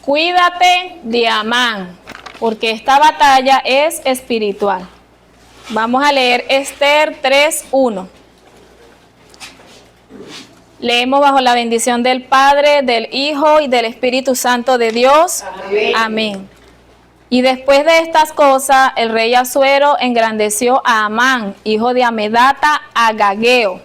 Cuídate de Amán, porque esta batalla es espiritual. Vamos a leer Esther 3:1. Leemos bajo la bendición del Padre, del Hijo y del Espíritu Santo de Dios. Amén. Amén. Y después de estas cosas, el rey Asuero engrandeció a Amán, hijo de Amedata, Agageo,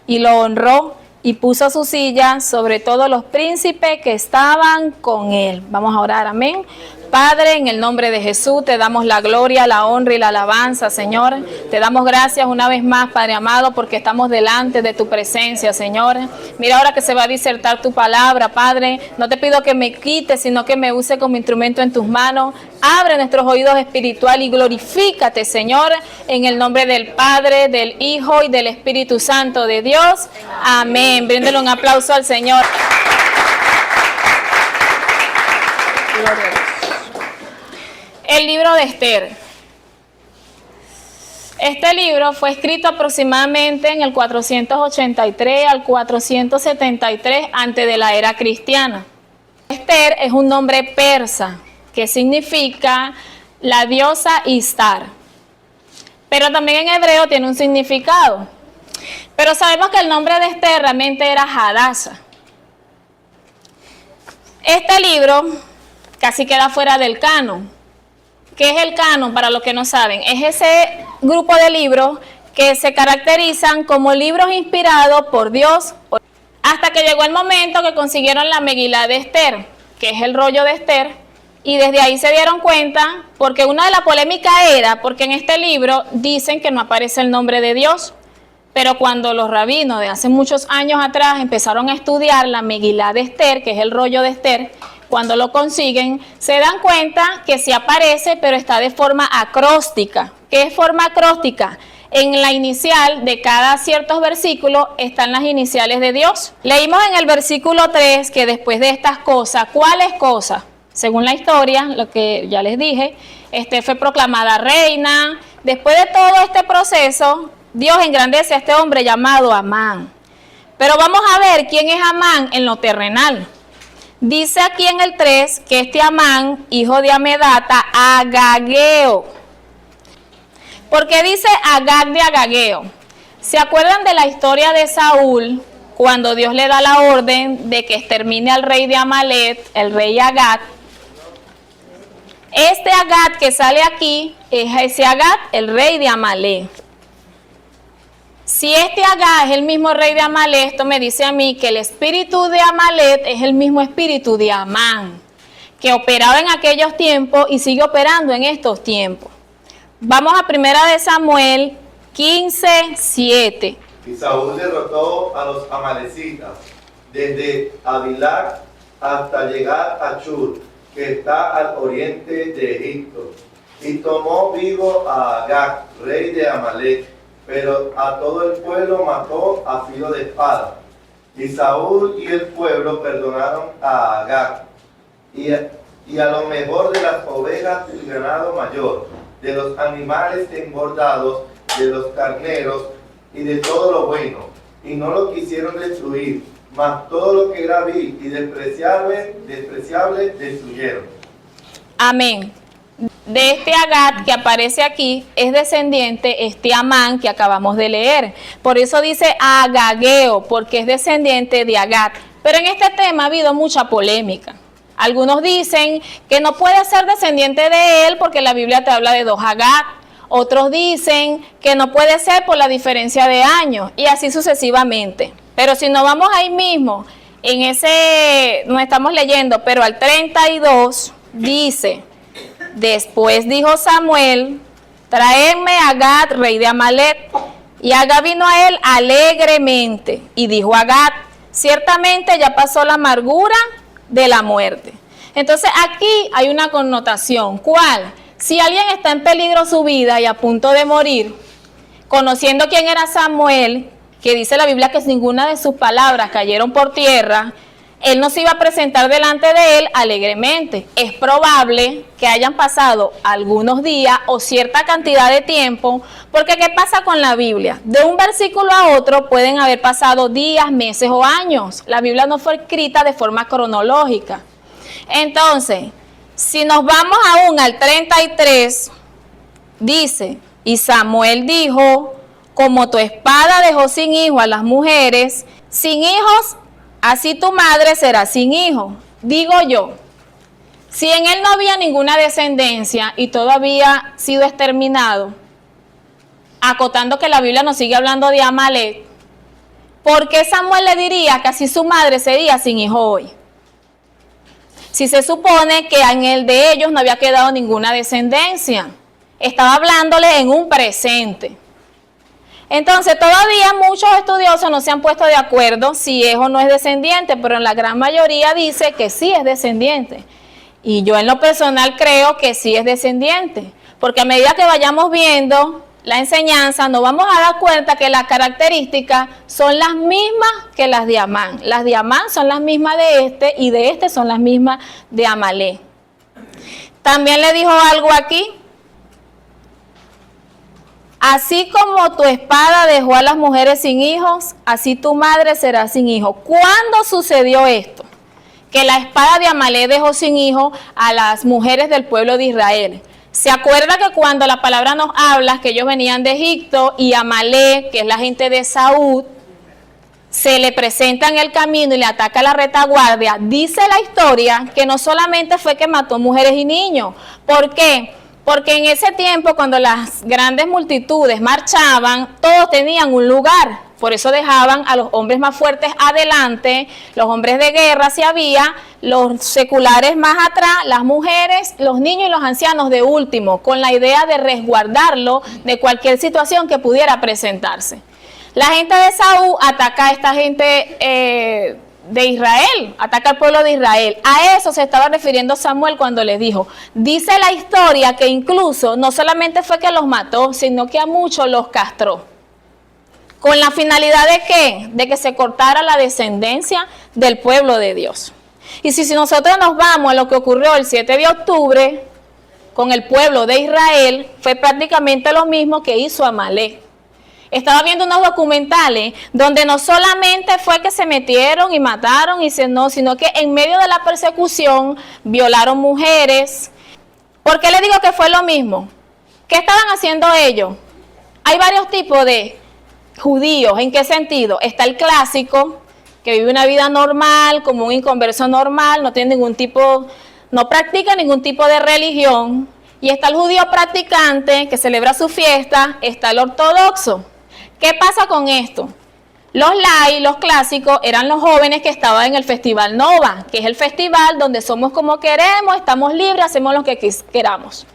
y lo honró y puso su silla sobre todos los príncipes que estaban con él. Vamos a orar, amén. Padre, en el nombre de Jesús, te damos la gloria, la honra y la alabanza, Señor. Te damos gracias una vez más, Padre amado, porque estamos delante de tu presencia, Señor. Mira ahora que se va a disertar tu palabra, Padre. No te pido que me quites, sino que me use como instrumento en tus manos. Abre nuestros oídos espirituales y glorifícate, Señor, en el nombre del Padre, del Hijo y del Espíritu Santo de Dios. Amén. Bríndele un aplauso al Señor. Gloria a Dios. El libro de Esther. Este libro fue escrito aproximadamente en el 483 al 473 antes de la era cristiana. Esther es un nombre persa que significa la diosa Istar, pero también en hebreo tiene un significado. Pero sabemos que el nombre de Esther realmente era Hadassah. Este libro casi queda fuera del canon. ¿Qué es el canon? Para los que no saben, es ese grupo de libros que se caracterizan como libros inspirados por Dios, hasta que llegó el momento que consiguieron la Megilá de Esther, que es el rollo de Esther, y desde ahí se dieron cuenta, porque una de las polémicas era, porque en este libro dicen que no aparece el nombre de Dios, pero cuando los rabinos de hace muchos años atrás empezaron a estudiar la Megilá de Esther, que es el rollo de Esther, cuando lo consiguen, se dan cuenta que sí aparece, pero está de forma acróstica. ¿Qué es forma acróstica? En la inicial de cada ciertos versículos están las iniciales de Dios. Leímos en el versículo 3 que después de estas cosas, ¿cuáles cosas? Según la historia, lo que ya les dije, fue proclamada reina. Después de todo este proceso, Dios engrandece a este hombre llamado Amán. Pero vamos a ver quién es Amán en lo terrenal. Dice aquí en el 3 que este Amán, hijo de Amedata, Agageo. ¿Por qué dice Agag de Agageo? ¿Se acuerdan de la historia de Saúl cuando Dios le da la orden de que extermine al rey de Amalek, el rey Agag? Este Agag que sale aquí es ese Agag, el rey de Amalek. Si este Agag es el mismo rey de Amalek, esto me dice a mí que el espíritu de Amalek es el mismo espíritu de Amán, que operaba en aquellos tiempos y sigue operando en estos tiempos. Vamos a 1 Samuel 15:7. Y Saúl derrotó a los amalecitas desde Avilac hasta llegar a Chur, que está al oriente de Egipto, y tomó vivo a Agag, rey de Amalek, pero a todo el pueblo mató a filo de espada. Y Saúl y el pueblo perdonaron a Agag, y a lo mejor de las ovejas del ganado mayor, de los animales engordados, de los carneros y de todo lo bueno, y no lo quisieron destruir, mas todo lo que era vil y despreciable destruyeron. Amén. De este Agag que aparece aquí es descendiente este Amán que acabamos de leer. Por eso dice Agageo, porque es descendiente de Agag. Pero en este tema ha habido mucha polémica. Algunos dicen que no puede ser descendiente de él porque la Biblia te habla de dos Agag. Otros dicen que no puede ser por la diferencia de años y así sucesivamente. Pero si nos vamos ahí mismo, en ese, no estamos leyendo, pero al 32 dice: después dijo Samuel, traedme a Agag, rey de Amalek. Y Agag vino a él alegremente. Y dijo Agag, ciertamente ya pasó la amargura de la muerte. Entonces aquí hay una connotación. ¿Cuál? Si alguien está en peligro su vida y a punto de morir, conociendo quién era Samuel, que dice la Biblia que ninguna de sus palabras cayeron por tierra, él no se iba a presentar delante de él alegremente. Es probable que hayan pasado algunos días o cierta cantidad de tiempo, porque ¿qué pasa con la Biblia? De un versículo a otro pueden haber pasado días, meses o años. La Biblia no fue escrita de forma cronológica. Entonces, si nos vamos aún al 33, dice, y Samuel dijo, como tu espada dejó sin hijo a las mujeres, sin hijos, así tu madre será sin hijo. Digo yo, si en él no había ninguna descendencia y todo había sido exterminado, acotando que la Biblia nos sigue hablando de Amalek, ¿por qué Samuel le diría que así su madre sería sin hijo hoy? Si se supone que en el de ellos no había quedado ninguna descendencia. Estaba hablándole en un presente. Entonces, todavía muchos estudiosos no se han puesto de acuerdo si es o no es descendiente, pero en la gran mayoría dice que sí es descendiente. Y yo en lo personal creo que sí es descendiente, porque a medida que vayamos viendo la enseñanza, nos vamos a dar cuenta que las características son las mismas que las de Amán. Las de Amán son las mismas de este y de este son las mismas de Amalek. También le dijo algo aquí. Así como tu espada dejó a las mujeres sin hijos, así tu madre será sin hijo. ¿Cuándo sucedió esto? Que la espada de Amalek dejó sin hijo a las mujeres del pueblo de Israel. ¿Se acuerda que cuando la palabra nos habla que ellos venían de Egipto y Amalek, que es la gente de Saúl, se le presenta en el camino y le ataca a la retaguardia? Dice la historia que no solamente fue que mató mujeres y niños. ¿Por qué? Porque en ese tiempo, cuando las grandes multitudes marchaban, todos tenían un lugar. Por eso dejaban a los hombres más fuertes adelante, los hombres de guerra si había, los seculares más atrás, las mujeres, los niños y los ancianos de último, con la idea de resguardarlo de cualquier situación que pudiera presentarse. La gente de Saúl ataca a esta gente de Israel, ataca al pueblo de Israel. A eso se estaba refiriendo Samuel cuando les dijo. Dice la historia que incluso no solamente fue que los mató, sino que a muchos los castró. ¿Con la finalidad de qué? De que se cortara la descendencia del pueblo de Dios. Y si nosotros nos vamos a lo que ocurrió el 7 de octubre con el pueblo de Israel, fue prácticamente lo mismo que hizo Amalek. Estaba viendo unos documentales donde no solamente fue que se metieron y mataron, sino que en medio de la persecución violaron mujeres. ¿Por qué le digo que fue lo mismo? ¿Qué estaban haciendo ellos? Hay varios tipos de judíos. ¿En qué sentido? Está el clásico, que vive una vida normal, como un inconverso normal, no tiene ningún tipo, no practica ningún tipo de religión. Y está el judío practicante, que celebra su fiesta. Está el ortodoxo. ¿Qué pasa con esto? Los laicos, los clásicos, eran los jóvenes que estaban en el Festival Nova, que es el festival donde somos como queremos, estamos libres, hacemos lo que queramos.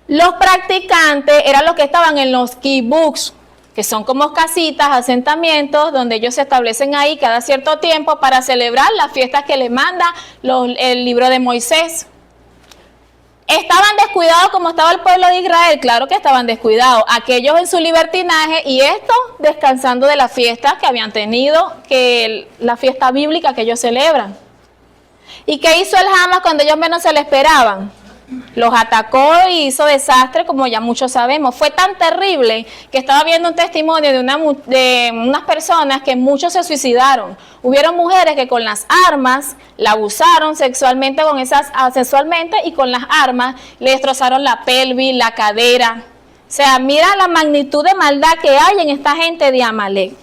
Los practicantes eran los que estaban en los kibbutz, que son como casitas, asentamientos, donde ellos se establecen ahí cada cierto tiempo para celebrar las fiestas que les manda el libro de Moisés. ¿Estaban descuidados como estaba el pueblo de Israel? Claro que estaban descuidados. Aquellos en su libertinaje y estos descansando de las fiestas que habían tenido, que la fiesta bíblica que ellos celebran. ¿Y qué hizo el Hamas cuando ellos menos se le esperaban? Los atacó y hizo desastre, como ya muchos sabemos. Fue tan terrible que estaba viendo un testimonio de unas personas que muchos se suicidaron. Hubieron mujeres que con las armas la abusaron sexualmente y con las armas le destrozaron la pelvis, la cadera. O sea, mira la magnitud de maldad que hay en esta gente de Amalek.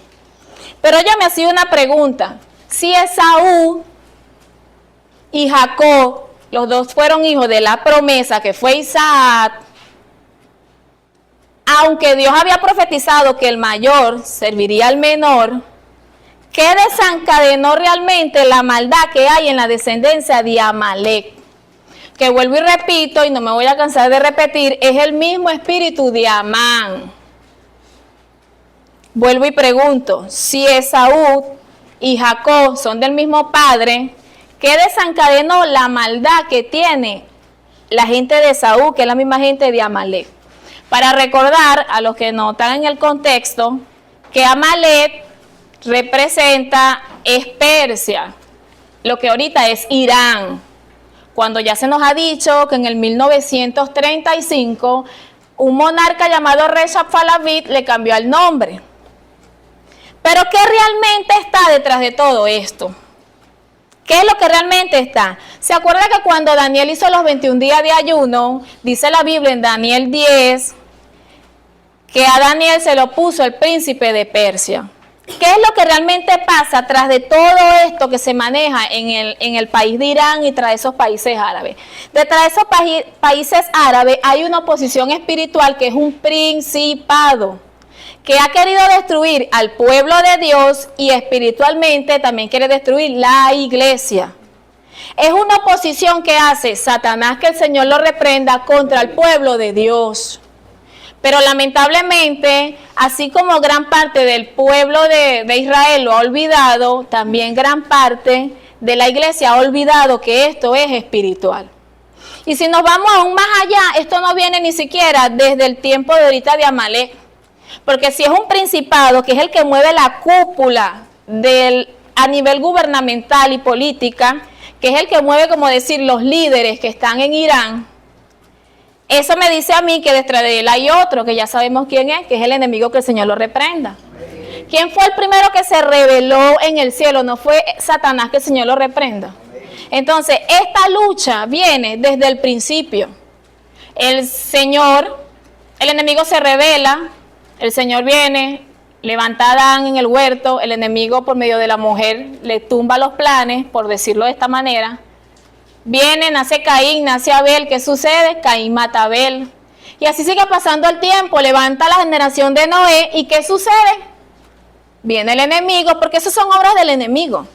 Pero yo me hacía una pregunta. Si Esaú y Jacob, los dos fueron hijos de la promesa que fue Isaac, aunque Dios había profetizado que el mayor serviría al menor, ¿qué desencadenó realmente la maldad que hay en la descendencia de Amalek? Que vuelvo y repito, y no me voy a cansar de repetir, es el mismo espíritu de Amán. Vuelvo y pregunto, si Esaú y Jacob son del mismo padre, ¿qué desencadenó la maldad que tiene la gente de Esaú, que es la misma gente de Amalek? Para recordar a los que no están en el contexto, que Amalek es Persia, lo que ahorita es Irán. Cuando ya se nos ha dicho que en el 1935, un monarca llamado Reza Pahlavi le cambió el nombre. Pero ¿qué realmente está detrás de todo esto? ¿Qué es lo que realmente está? ¿Se acuerda que cuando Daniel hizo los 21 días de ayuno, dice la Biblia en Daniel 10, que a Daniel se lo puso el príncipe de Persia? ¿Qué es lo que realmente pasa tras de todo esto que se maneja en el país de Irán y tras esos países árabes? Detrás de esos países árabes hay una oposición espiritual que es un principado, que ha querido destruir al pueblo de Dios y espiritualmente también quiere destruir la iglesia. Es una oposición que hace Satanás, que el Señor lo reprenda, contra el pueblo de Dios. Pero lamentablemente, así como gran parte del pueblo de Israel lo ha olvidado, también gran parte de la iglesia ha olvidado que esto es espiritual. Y si nos vamos aún más allá, esto no viene ni siquiera desde el tiempo de ahorita de Amalek. Porque si es un principado que es el que mueve la cúpula a nivel gubernamental y política, que es el que mueve, como decir, los líderes que están en Irán, eso me dice a mí que detrás de él hay otro, que ya sabemos quién es, que es el enemigo, que el Señor lo reprenda. ¿Quién fue el primero que se rebeló en el cielo? No fue Satanás, que el Señor lo reprenda. Entonces, esta lucha viene desde el principio. El enemigo se rebela, el Señor viene, levanta a Adán en el huerto, el enemigo por medio de la mujer le tumba los planes, por decirlo de esta manera. Viene, nace Caín, nace Abel. ¿Qué sucede? Caín mata a Abel. Y así sigue pasando el tiempo, levanta la generación de Noé. ¿Y qué sucede? Viene el enemigo, porque esas son obras del enemigo.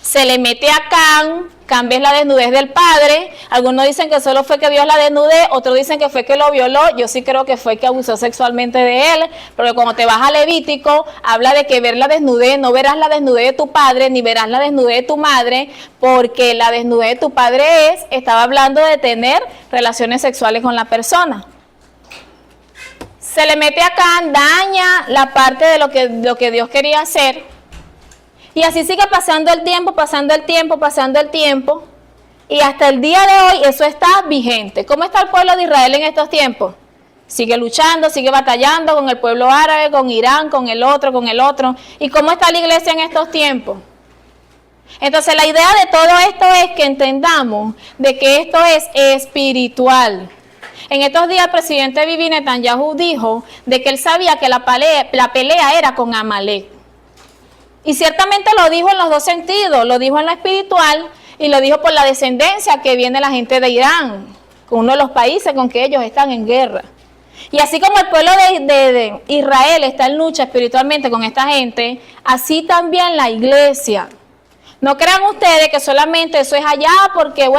Se le mete a Can ves la desnudez del padre. Algunos dicen que solo fue que vio la desnudez, otros dicen que fue que lo violó. Yo sí creo que fue que abusó sexualmente de él, porque cuando te vas a Levítico, habla de que ver la desnudez, no verás la desnudez de tu padre, ni verás la desnudez de tu madre, porque la desnudez de tu padre estaba hablando de tener relaciones sexuales con la persona. Se le mete a Can, daña la parte de lo que Dios quería hacer. Y así sigue pasando el tiempo, pasando el tiempo, pasando el tiempo. Y hasta el día de hoy eso está vigente. ¿Cómo está el pueblo de Israel en estos tiempos? Sigue luchando, sigue batallando con el pueblo árabe, con Irán, con el otro, con el otro. ¿Y cómo está la iglesia en estos tiempos? Entonces la idea de todo esto es que entendamos de que esto es espiritual. En estos días el presidente Bibi Netanyahu dijo de que él sabía que la pelea era con Amalek. Y ciertamente lo dijo en los dos sentidos, lo dijo en lo espiritual y lo dijo por la descendencia que viene la gente de Irán, uno de los países con que ellos están en guerra. Y así como el pueblo de Israel está en lucha espiritualmente con esta gente, así también la iglesia. No crean ustedes que solamente eso es allá porque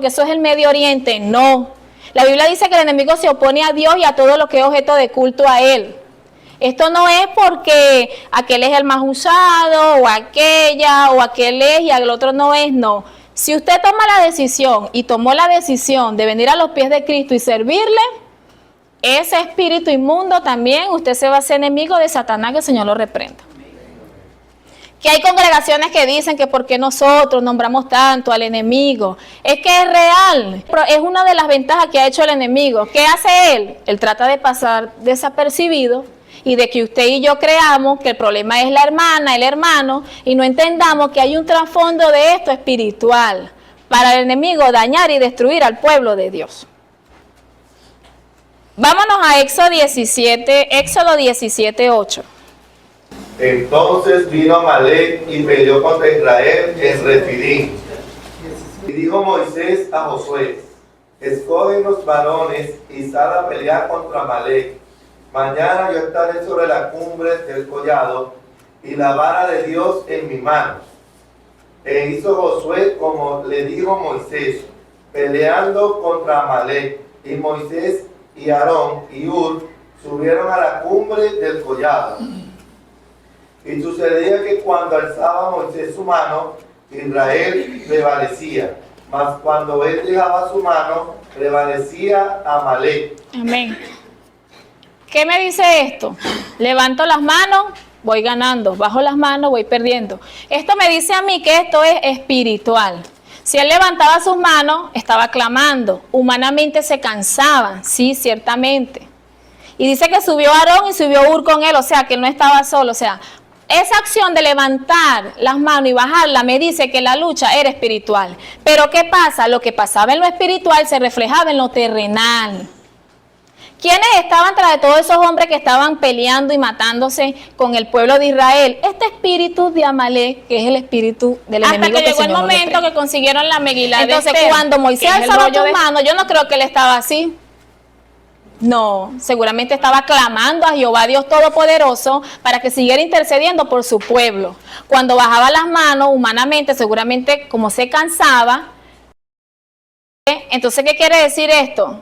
eso es el Medio Oriente. No. La Biblia dice que el enemigo se opone a Dios y a todo lo que es objeto de culto a él. Esto no es porque aquel es el más usado, o aquella, o aquel es y al otro no es, no. Si usted toma la decisión y tomó la decisión de venir a los pies de Cristo y servirle, ese espíritu inmundo también, usted se va a hacer enemigo de Satanás, que el Señor lo reprenda. Que hay congregaciones que dicen que por qué nosotros nombramos tanto al enemigo. Es que es real. Pero es una de las ventajas que ha hecho el enemigo. ¿Qué hace él? Él trata de pasar desapercibido y de que usted y yo creamos que el problema es la hermana, el hermano, y no entendamos que hay un trasfondo de esto espiritual para el enemigo dañar y destruir al pueblo de Dios. Vámonos a Éxodo 17:8. Entonces vino Amalek y peleó contra Israel en Refidim. Y dijo Moisés a Josué: escoge los varones y sal a pelear contra Amalek. Mañana yo estaré sobre la cumbre del collado y la vara de Dios en mi mano. E hizo Josué como le dijo Moisés, peleando contra Amalek. Y Moisés y Aarón y Hur subieron a la cumbre del collado. Y sucedía que cuando alzaba Moisés su mano, Israel prevalecía. Mas cuando él dejaba su mano, prevalecía Amalek. Amén. ¿Qué me dice esto? Levanto las manos, voy ganando. Bajo las manos, voy perdiendo. Esto me dice a mí que esto es espiritual. Si él levantaba sus manos, estaba clamando. Humanamente se cansaba, sí, ciertamente. Y dice que subió Aarón y subió Hur con él, o sea, que él no estaba solo. O sea, esa acción de levantar las manos y bajarla me dice que la lucha era espiritual. Pero ¿qué pasa? Lo que pasaba en lo espiritual se reflejaba en lo terrenal. ¿Quiénes estaban tras de todos esos hombres que estaban peleando y matándose con el pueblo de Israel? Este espíritu de Amalek, que es el espíritu del enemigo. Hasta que llegó el momento que consiguieron la Meguila. Entonces, cuando Moisés alzaba sus manos, yo no creo que él estaba así. No, seguramente estaba clamando a Jehová Dios Todopoderoso para que siguiera intercediendo por su pueblo. Cuando bajaba las manos, humanamente, seguramente como se cansaba. Entonces, ¿qué quiere decir esto?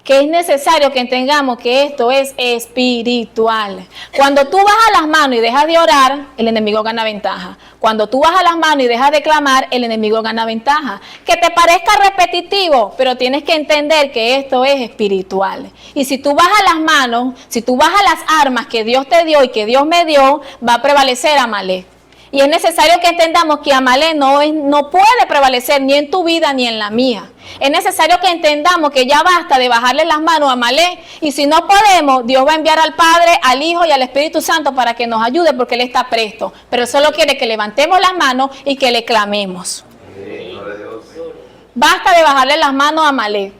Que es necesario que entendamos que esto es espiritual. Cuando tú bajas las manos y dejas de orar, el enemigo gana ventaja. Cuando tú bajas las manos y dejas de clamar, el enemigo gana ventaja. Que te parezca repetitivo, pero tienes que entender que esto es espiritual. Y si tú bajas las manos, si tú bajas las armas que Dios te dio y que Dios me dio, va a prevalecer Amalek. Y es necesario que entendamos que Amalek no puede prevalecer ni en tu vida ni en la mía. Es necesario que entendamos que ya basta de bajarle las manos a Amalek. Y si no podemos, Dios va a enviar al Padre, al Hijo y al Espíritu Santo para que nos ayude porque Él está presto. Pero Él solo quiere que levantemos las manos y que le clamemos. Basta de bajarle las manos a Amalek.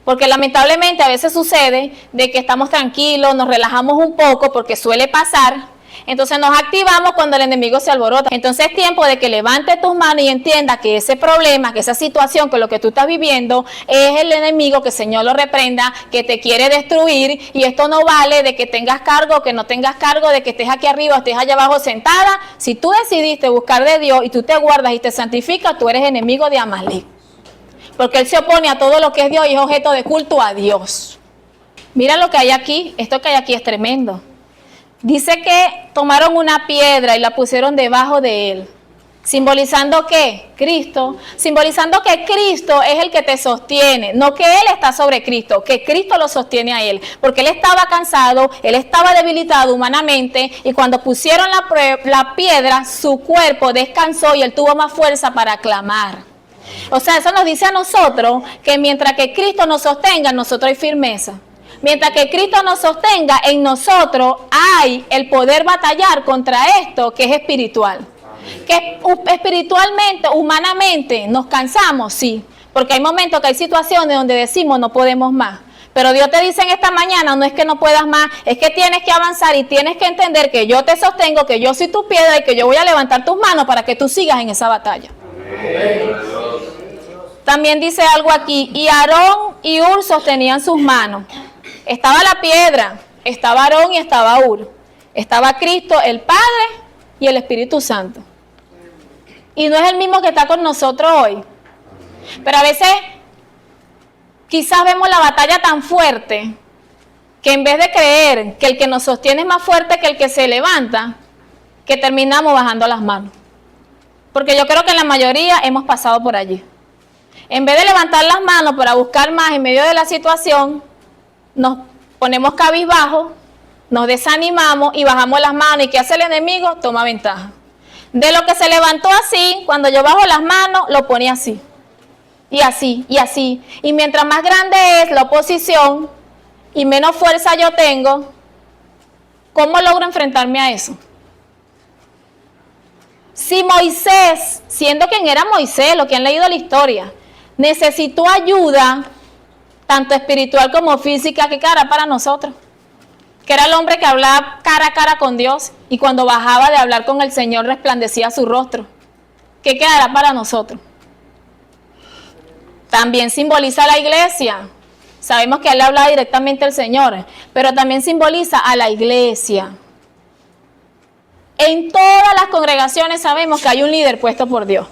Porque lamentablemente a veces sucede de que estamos tranquilos, nos relajamos un poco porque suele pasar. Entonces nos activamos cuando el enemigo se alborota. Entonces es tiempo de que levante tus manos y entienda que ese problema, que esa situación, que lo que tú estás viviendo es el enemigo, que el Señor lo reprenda, que te quiere destruir. Y esto no vale de que tengas cargo o que no tengas cargo, de que estés aquí arriba o estés allá abajo sentada. Si tú decidiste buscar de Dios y tú te guardas y te santificas, tú eres enemigo de Amalek. Porque él se opone a todo lo que es Dios y es objeto de culto a Dios. Mira lo que hay aquí. Esto que hay aquí es tremendo. Dice que tomaron una piedra y la pusieron debajo de él. ¿Simbolizando qué? Cristo. Simbolizando que Cristo es el que te sostiene. No que Él está sobre Cristo, que Cristo lo sostiene a Él. Porque Él estaba cansado, Él estaba debilitado humanamente. Y cuando pusieron la piedra, su cuerpo descansó y Él tuvo más fuerza para clamar. O sea, eso nos dice a nosotros que mientras que Cristo nos sostenga, en nosotros hay firmeza. Mientras que Cristo nos sostenga, en nosotros hay el poder batallar contra esto que es espiritual. Que espiritualmente, humanamente, nos cansamos, sí. Porque hay momentos que hay situaciones donde decimos no podemos más. Pero Dios te dice en esta mañana, no es que no puedas más, es que tienes que avanzar y tienes que entender que yo te sostengo, que yo soy tu piedra y que yo voy a levantar tus manos para que tú sigas en esa batalla. También dice algo aquí, y Aarón y Hur sostenían sus manos. Estaba la piedra, estaba Aarón y estaba Hur. Estaba Cristo, el Padre y el Espíritu Santo. Y no es el mismo que está con nosotros hoy. Pero a veces quizás vemos la batalla tan fuerte que en vez de creer que el que nos sostiene es más fuerte que el que se levanta, que terminamos bajando las manos. Porque yo creo que la mayoría hemos pasado por allí. En vez de levantar las manos para buscar más en medio de la situación, nos ponemos cabizbajos, nos desanimamos y bajamos las manos. ¿Y qué hace el enemigo? Toma ventaja. De lo que se levantó así, cuando yo bajo las manos, lo pone así. Y así, y así. Y mientras más grande es la oposición y menos fuerza yo tengo, ¿cómo logro enfrentarme a eso? Si Moisés, siendo quien era Moisés, lo que han leído la historia, necesitó ayuda, tanto espiritual como física, ¿qué cara para nosotros? Que era el hombre que hablaba cara a cara con Dios y cuando bajaba de hablar con el Señor resplandecía su rostro. ¿Qué quedará para nosotros? También simboliza a la iglesia. Sabemos que él habla directamente al Señor, pero también simboliza a la iglesia. En todas las congregaciones sabemos que hay un líder puesto por Dios.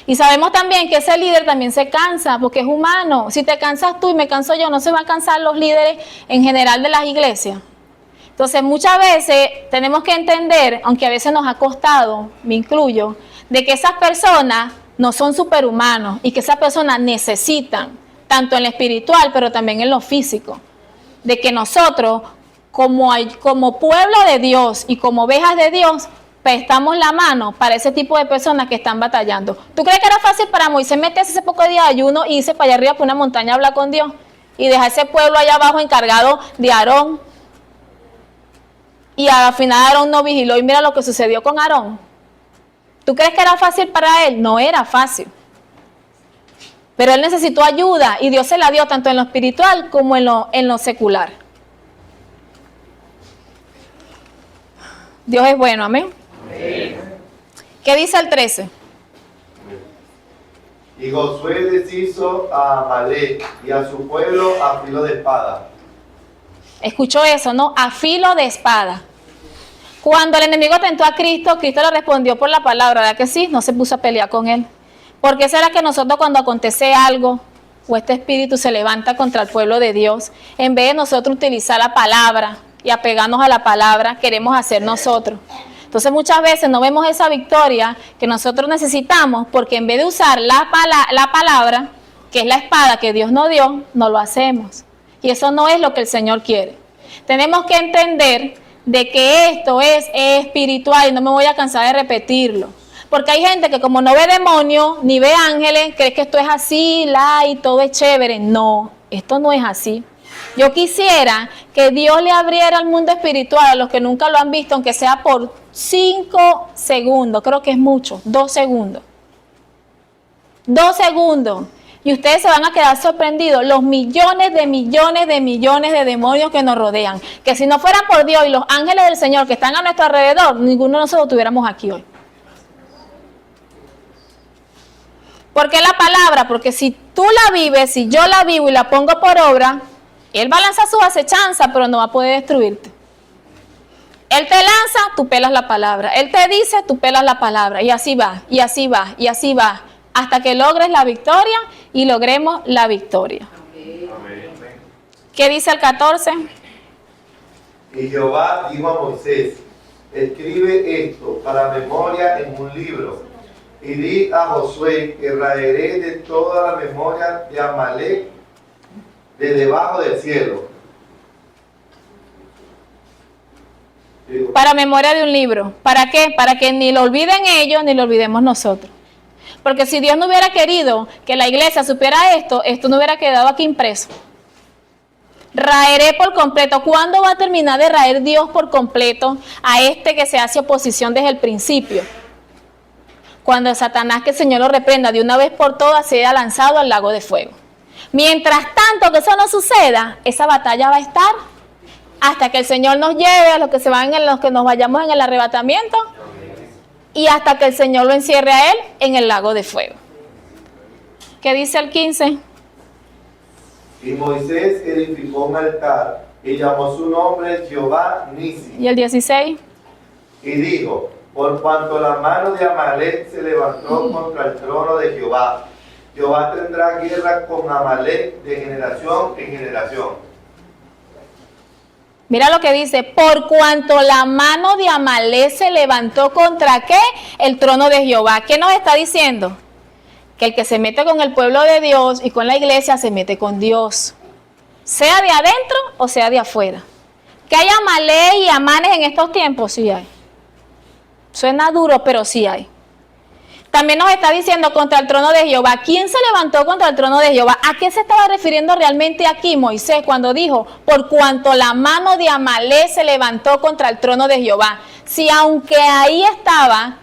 Y sabemos también que ese líder también se cansa porque es humano. Si te cansas tú y me canso yo, no se van a cansar los líderes en general de las iglesias. Entonces muchas veces tenemos que entender, aunque a veces nos ha costado, me incluyo, de que esas personas no son superhumanos y que esas personas necesitan, tanto en lo espiritual pero también en lo físico, de que nosotros como pueblo de Dios y como ovejas de Dios, prestamos la mano para ese tipo de personas que están batallando. ¿Tú crees que era fácil para Moisés meterse ese poco de día de ayuno y irse para allá arriba por una montaña a hablar con Dios y dejar ese pueblo allá abajo encargado de Aarón y al final Aarón no vigiló y mira lo que sucedió con Aarón. ¿Tú crees que era fácil para él? No era fácil. Pero él necesitó ayuda y Dios se la dio tanto en lo espiritual como en lo secular. Dios es bueno, amén. ¿Qué dice el 13? Y Josué deshizo a Amalek y a su pueblo a filo de espada. Escuchó eso, ¿no? A filo de espada. Cuando el enemigo tentó a Cristo, Cristo le respondió por la palabra, ¿verdad que sí? No se puso a pelear con él. ¿Por qué será que nosotros cuando acontece algo o este espíritu se levanta contra el pueblo de Dios, en vez de nosotros utilizar la palabra y apegarnos a la palabra, queremos hacer nosotros? Entonces muchas veces no vemos esa victoria que nosotros necesitamos porque en vez de usar la palabra, que es la espada que Dios nos dio, no lo hacemos. Y eso no es lo que el Señor quiere. Tenemos que entender de que esto es espiritual y no me voy a cansar de repetirlo. Porque hay gente que como no ve demonios ni ve ángeles, cree que esto es así, y todo es chévere. No, esto no es así. Yo quisiera que Dios le abriera al mundo espiritual a los que nunca lo han visto, aunque sea por 5 segundos. Creo que es mucho, 2 segundos. 2 segundos. Y ustedes se van a quedar sorprendidos, los millones de demonios que nos rodean. Que si no fueran por Dios y los ángeles del Señor que están a nuestro alrededor, ninguno de nosotros estuviéramos aquí hoy. ¿Por qué la palabra? Porque si tú la vives, si yo la vivo y la pongo por obra, Él va a lanzar sus acechanzas, pero no va a poder destruirte. Él te lanza, tú pelas la palabra. Él te dice, tú pelas la palabra. Y así va, y así va, y así va. Hasta que logres la victoria y logremos la victoria. Amén. ¿Qué dice el 14? Y Jehová dijo a Moisés, escribe esto para memoria en un libro. Y di a Josué que raeré de toda la memoria de Amalek de debajo del cielo. Para memoria de un libro. ¿Para qué? Para que ni lo olviden ellos ni lo olvidemos nosotros. Porque si Dios no hubiera querido que la iglesia supiera esto, esto no hubiera quedado aquí impreso. Raeré por completo. ¿Cuándo va a terminar de raer Dios por completo a este que se hace oposición desde el principio? Cuando Satanás, que el Señor lo reprenda de una vez por todas, sea lanzado al lago de fuego. Mientras tanto que eso no suceda, esa batalla va a estar hasta que el Señor nos lleve a los que se van, en los que nos vayamos en el arrebatamiento, y hasta que el Señor lo encierre a él en el lago de fuego. ¿Qué dice el 15? Y Moisés edificó un altar y llamó su nombre Jehová Nisi. ¿Y el 16? Y dijo, por cuanto la mano de Amalek se levantó contra el trono de Jehová, Jehová tendrá guerra con Amalek de generación en generación. Mira lo que dice, por cuanto la mano de Amalek se levantó contra ¿qué? El trono de Jehová. ¿Qué nos está diciendo? Que el que se mete con el pueblo de Dios y con la iglesia se mete con Dios. Sea de adentro o sea de afuera. ¿Que hay Amalek y Amanes en estos tiempos? Sí hay. Suena duro, pero sí hay. También nos está diciendo contra el trono de Jehová. ¿Quién se levantó contra el trono de Jehová? ¿A qué se estaba refiriendo realmente aquí Moisés cuando dijo, por cuanto la mano de Amalek se levantó contra el trono de Jehová? Si aunque ahí estaba,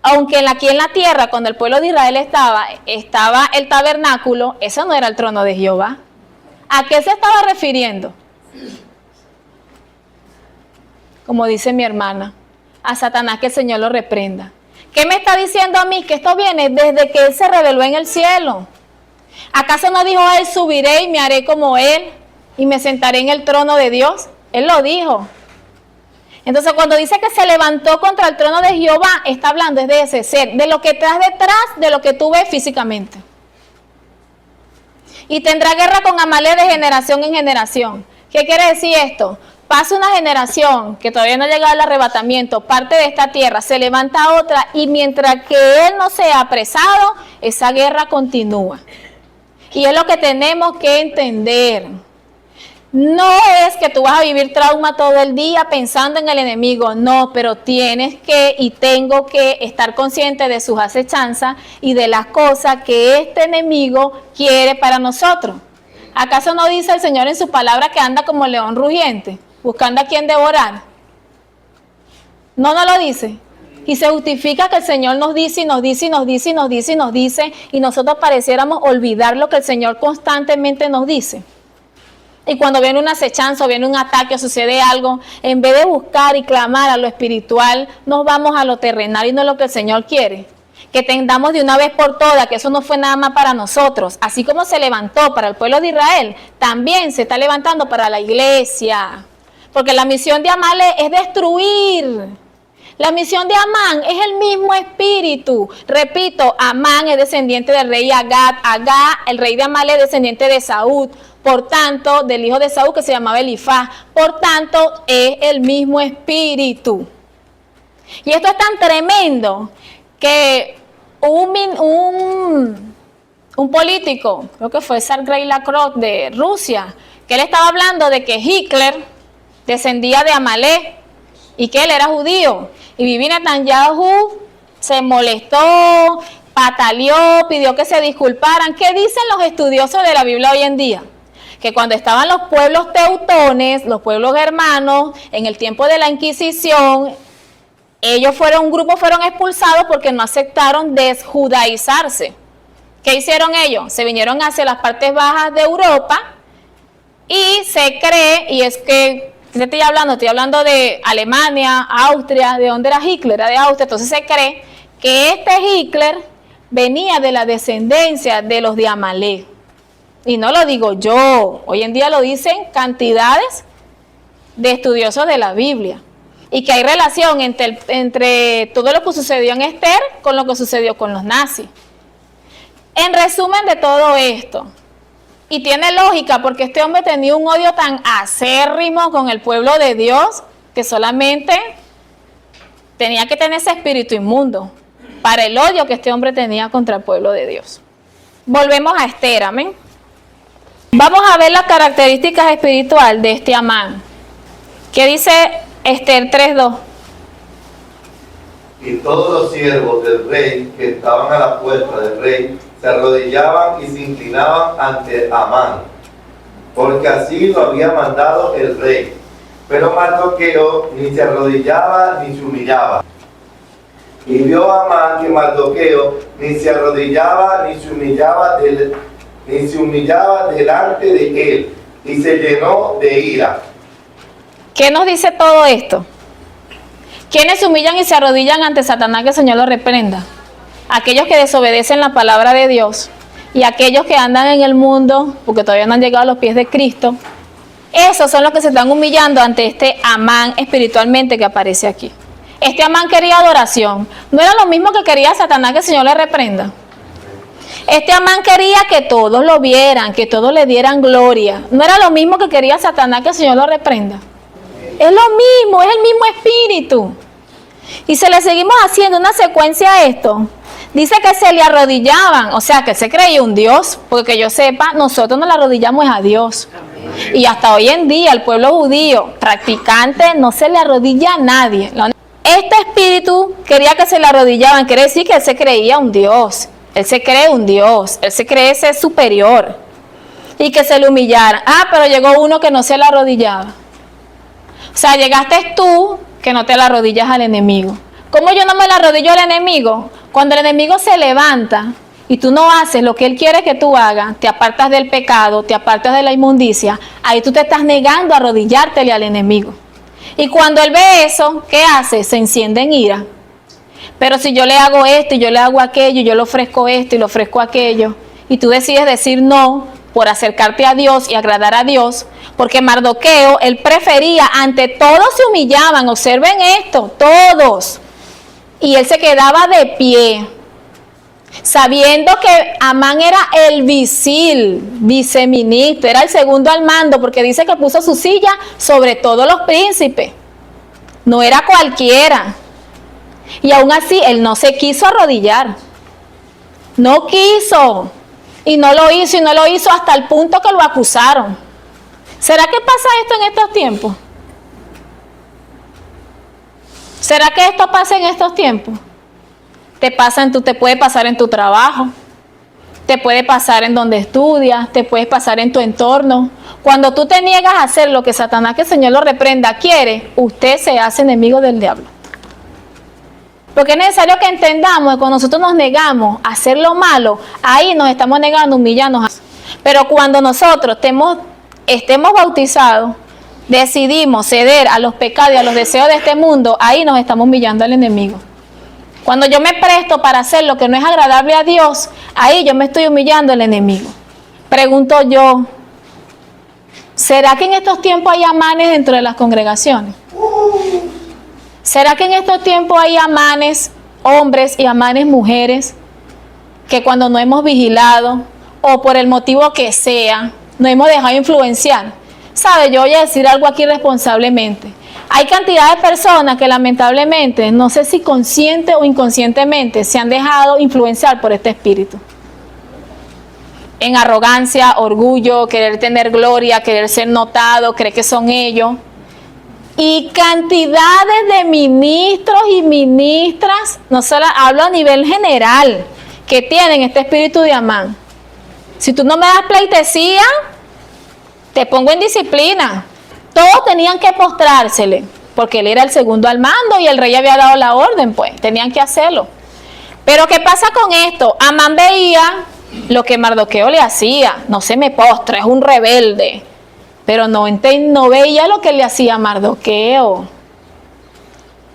aunque aquí en la tierra, cuando el pueblo de Israel estaba el tabernáculo, eso no era el trono de Jehová. ¿A qué se estaba refiriendo? Como dice mi hermana, a Satanás, que el Señor lo reprenda. ¿Qué me está diciendo a mí? Que esto viene desde que Él se reveló en el cielo. ¿Acaso no dijo Él, subiré y me haré como Él y me sentaré en el trono de Dios? Él lo dijo. Entonces cuando dice que se levantó contra el trono de Jehová, está hablando es de ese ser, de lo que estás detrás de lo que tú ves físicamente. Y tendrá guerra con Amalek de generación en generación. ¿Qué quiere decir esto? Pasa una generación que todavía no ha llegado al arrebatamiento, parte de esta tierra, se levanta otra y mientras que él no sea apresado, esa guerra continúa. Y es lo que tenemos que entender. No es que tú vas a vivir trauma todo el día pensando en el enemigo, no, pero tienes que y tengo que estar consciente de sus acechanzas y de las cosas que este enemigo quiere para nosotros. ¿Acaso no dice el Señor en su palabra que anda como león rugiente, buscando a quien devorar? No, no lo dice. Y se justifica que el Señor nos dice y nos dice y nos dice y nos dice y nos dice, y nosotros pareciéramos olvidar lo que el Señor constantemente nos dice. Y cuando viene una acechanza o viene un ataque o sucede algo, en vez de buscar y clamar a lo espiritual, nos vamos a lo terrenal y no es lo que el Señor quiere. Que entendamos de una vez por todas que eso no fue nada más para nosotros. Así como se levantó para el pueblo de Israel, también se está levantando para la iglesia. Porque la misión de Amalek es destruir. La misión de Amán es el mismo espíritu. Repito, Amán es descendiente del rey Agag. Agag, el rey de Amalek, es descendiente de Saúl. Por tanto, del hijo de Saúl que se llamaba Elifaz. Por tanto, es el mismo espíritu. Y esto es tan tremendo que un político, creo que fue Sergei Lavrov de Rusia, que él estaba hablando de que Hitler descendía de Amalek y que él era judío. Y Bibi Netanyahu se molestó, pataleó, pidió que se disculparan. ¿Qué dicen los estudiosos de la Biblia hoy en día? Que cuando estaban los pueblos teutones, los pueblos germanos, en el tiempo de la Inquisición, un grupo fueron expulsados porque no aceptaron desjudaizarse. ¿Qué hicieron ellos? Se vinieron hacia las partes bajas de Europa y se cree, y es que, estoy hablando de Alemania, Austria, ¿de dónde era Hitler? Era de Austria. Entonces se cree que este Hitler venía de la descendencia de los de Amalek. Y no lo digo yo, hoy en día lo dicen cantidades de estudiosos de la Biblia. Y que hay relación entre todo lo que sucedió en Esther con lo que sucedió con los nazis. En resumen de todo esto, y tiene lógica porque este hombre tenía un odio tan acérrimo con el pueblo de Dios que solamente tenía que tener ese espíritu inmundo para el odio que este hombre tenía contra el pueblo de Dios. Volvemos a Esther, amén. Vamos a ver las características espirituales de este Amán. ¿Qué dice Esther 3:2? Y todos los siervos del rey que estaban a la puerta del rey se arrodillaban y se inclinaban ante Amán, porque así lo había mandado el rey. Pero Mardoqueo ni se arrodillaba ni se humillaba. Y vio Amán que Mardoqueo ni se arrodillaba ni se humillaba delante de él, y se llenó de ira. ¿Qué nos dice todo esto? ¿Quiénes se humillan y se arrodillan ante Satanás, que el Señor los reprenda? Aquellos que desobedecen la palabra de Dios y aquellos que andan en el mundo porque todavía no han llegado a los pies de Cristo. Esos son los que se están humillando ante este Amán espiritualmente que aparece aquí. Este Amán quería adoración. No era lo mismo que quería Satanás, que el Señor le reprenda. Este Amán quería que todos lo vieran, que todos le dieran gloria. No era lo mismo que quería Satanás, que el Señor lo reprenda. Es lo mismo, es el mismo espíritu. Y se le seguimos haciendo una secuencia a esto. Dice que se le arrodillaban, o sea, que se creía un Dios, porque que yo sepa, nosotros nos le arrodillamos a Dios. Y hasta hoy en día el pueblo judío practicante no se le arrodilla a nadie. Este espíritu quería que se le arrodillaban, quiere decir que él se creía un Dios. Él se cree un Dios, él se cree ser superior. Y que se le humillaran. Ah, pero llegó uno que no se le arrodillaba. O sea, llegaste tú que no te la arrodillas al enemigo. ¿Cómo yo no me la arrodillo al enemigo? Cuando el enemigo se levanta y tú no haces lo que él quiere que tú hagas, te apartas del pecado, te apartas de la inmundicia, ahí tú te estás negando a arrodillártele al enemigo. Y cuando él ve eso, ¿qué hace? Se enciende en ira. Pero si yo le hago esto y yo le hago aquello, yo le ofrezco esto y le ofrezco aquello, y tú decides decir no por acercarte a Dios y agradar a Dios, porque Mardoqueo, él prefería, ante todos se humillaban, observen esto, todos, y él se quedaba de pie, sabiendo que Amán era el viceministro, era el segundo al mando, porque dice que puso su silla sobre todos los príncipes, no era cualquiera, y aún así él no se quiso arrodillar, no quiso, y no lo hizo hasta el punto que lo acusaron. ¿Será que pasa esto en estos tiempos? ¿Será que esto pasa en estos tiempos? Te puede pasar en tu trabajo, te puede pasar en donde estudias, te puede pasar en tu entorno. Cuando tú te niegas a hacer lo que Satanás, que el Señor lo reprenda, quiere, usted se hace enemigo del diablo. Porque es necesario que entendamos que cuando nosotros nos negamos a hacer lo malo, ahí nos estamos negando, humillándonos. Pero cuando nosotros estemos bautizados, decidimos ceder a los pecados y a los deseos de este mundo, ahí nos estamos humillando al enemigo. Cuando yo me presto para hacer lo que no es agradable a Dios, ahí yo me estoy humillando al enemigo. Pregunto yo, ¿será que en estos tiempos hay amanes dentro de las congregaciones? ¿Será que en estos tiempos hay amanes hombres y amanes mujeres que cuando no hemos vigilado o por el motivo que sea, nos hemos dejado influenciar? ¿Sabe? Yo voy a decir algo aquí responsablemente. Hay cantidad de personas que lamentablemente, no sé si consciente o inconscientemente, se han dejado influenciar por este espíritu. En arrogancia, orgullo, querer tener gloria, querer ser notado, creer que son ellos. Y cantidades de ministros y ministras, no solo hablo a nivel general, que tienen este espíritu de Amán. Si tú no me das pleitesía, te pongo en disciplina. Todos tenían que postrársele, porque él era el segundo al mando y el rey había dado la orden, pues, tenían que hacerlo. Pero ¿qué pasa con esto? Amán veía lo que Mardoqueo le hacía, no se me postra, es un rebelde. Pero no veía lo que le hacía Mardoqueo.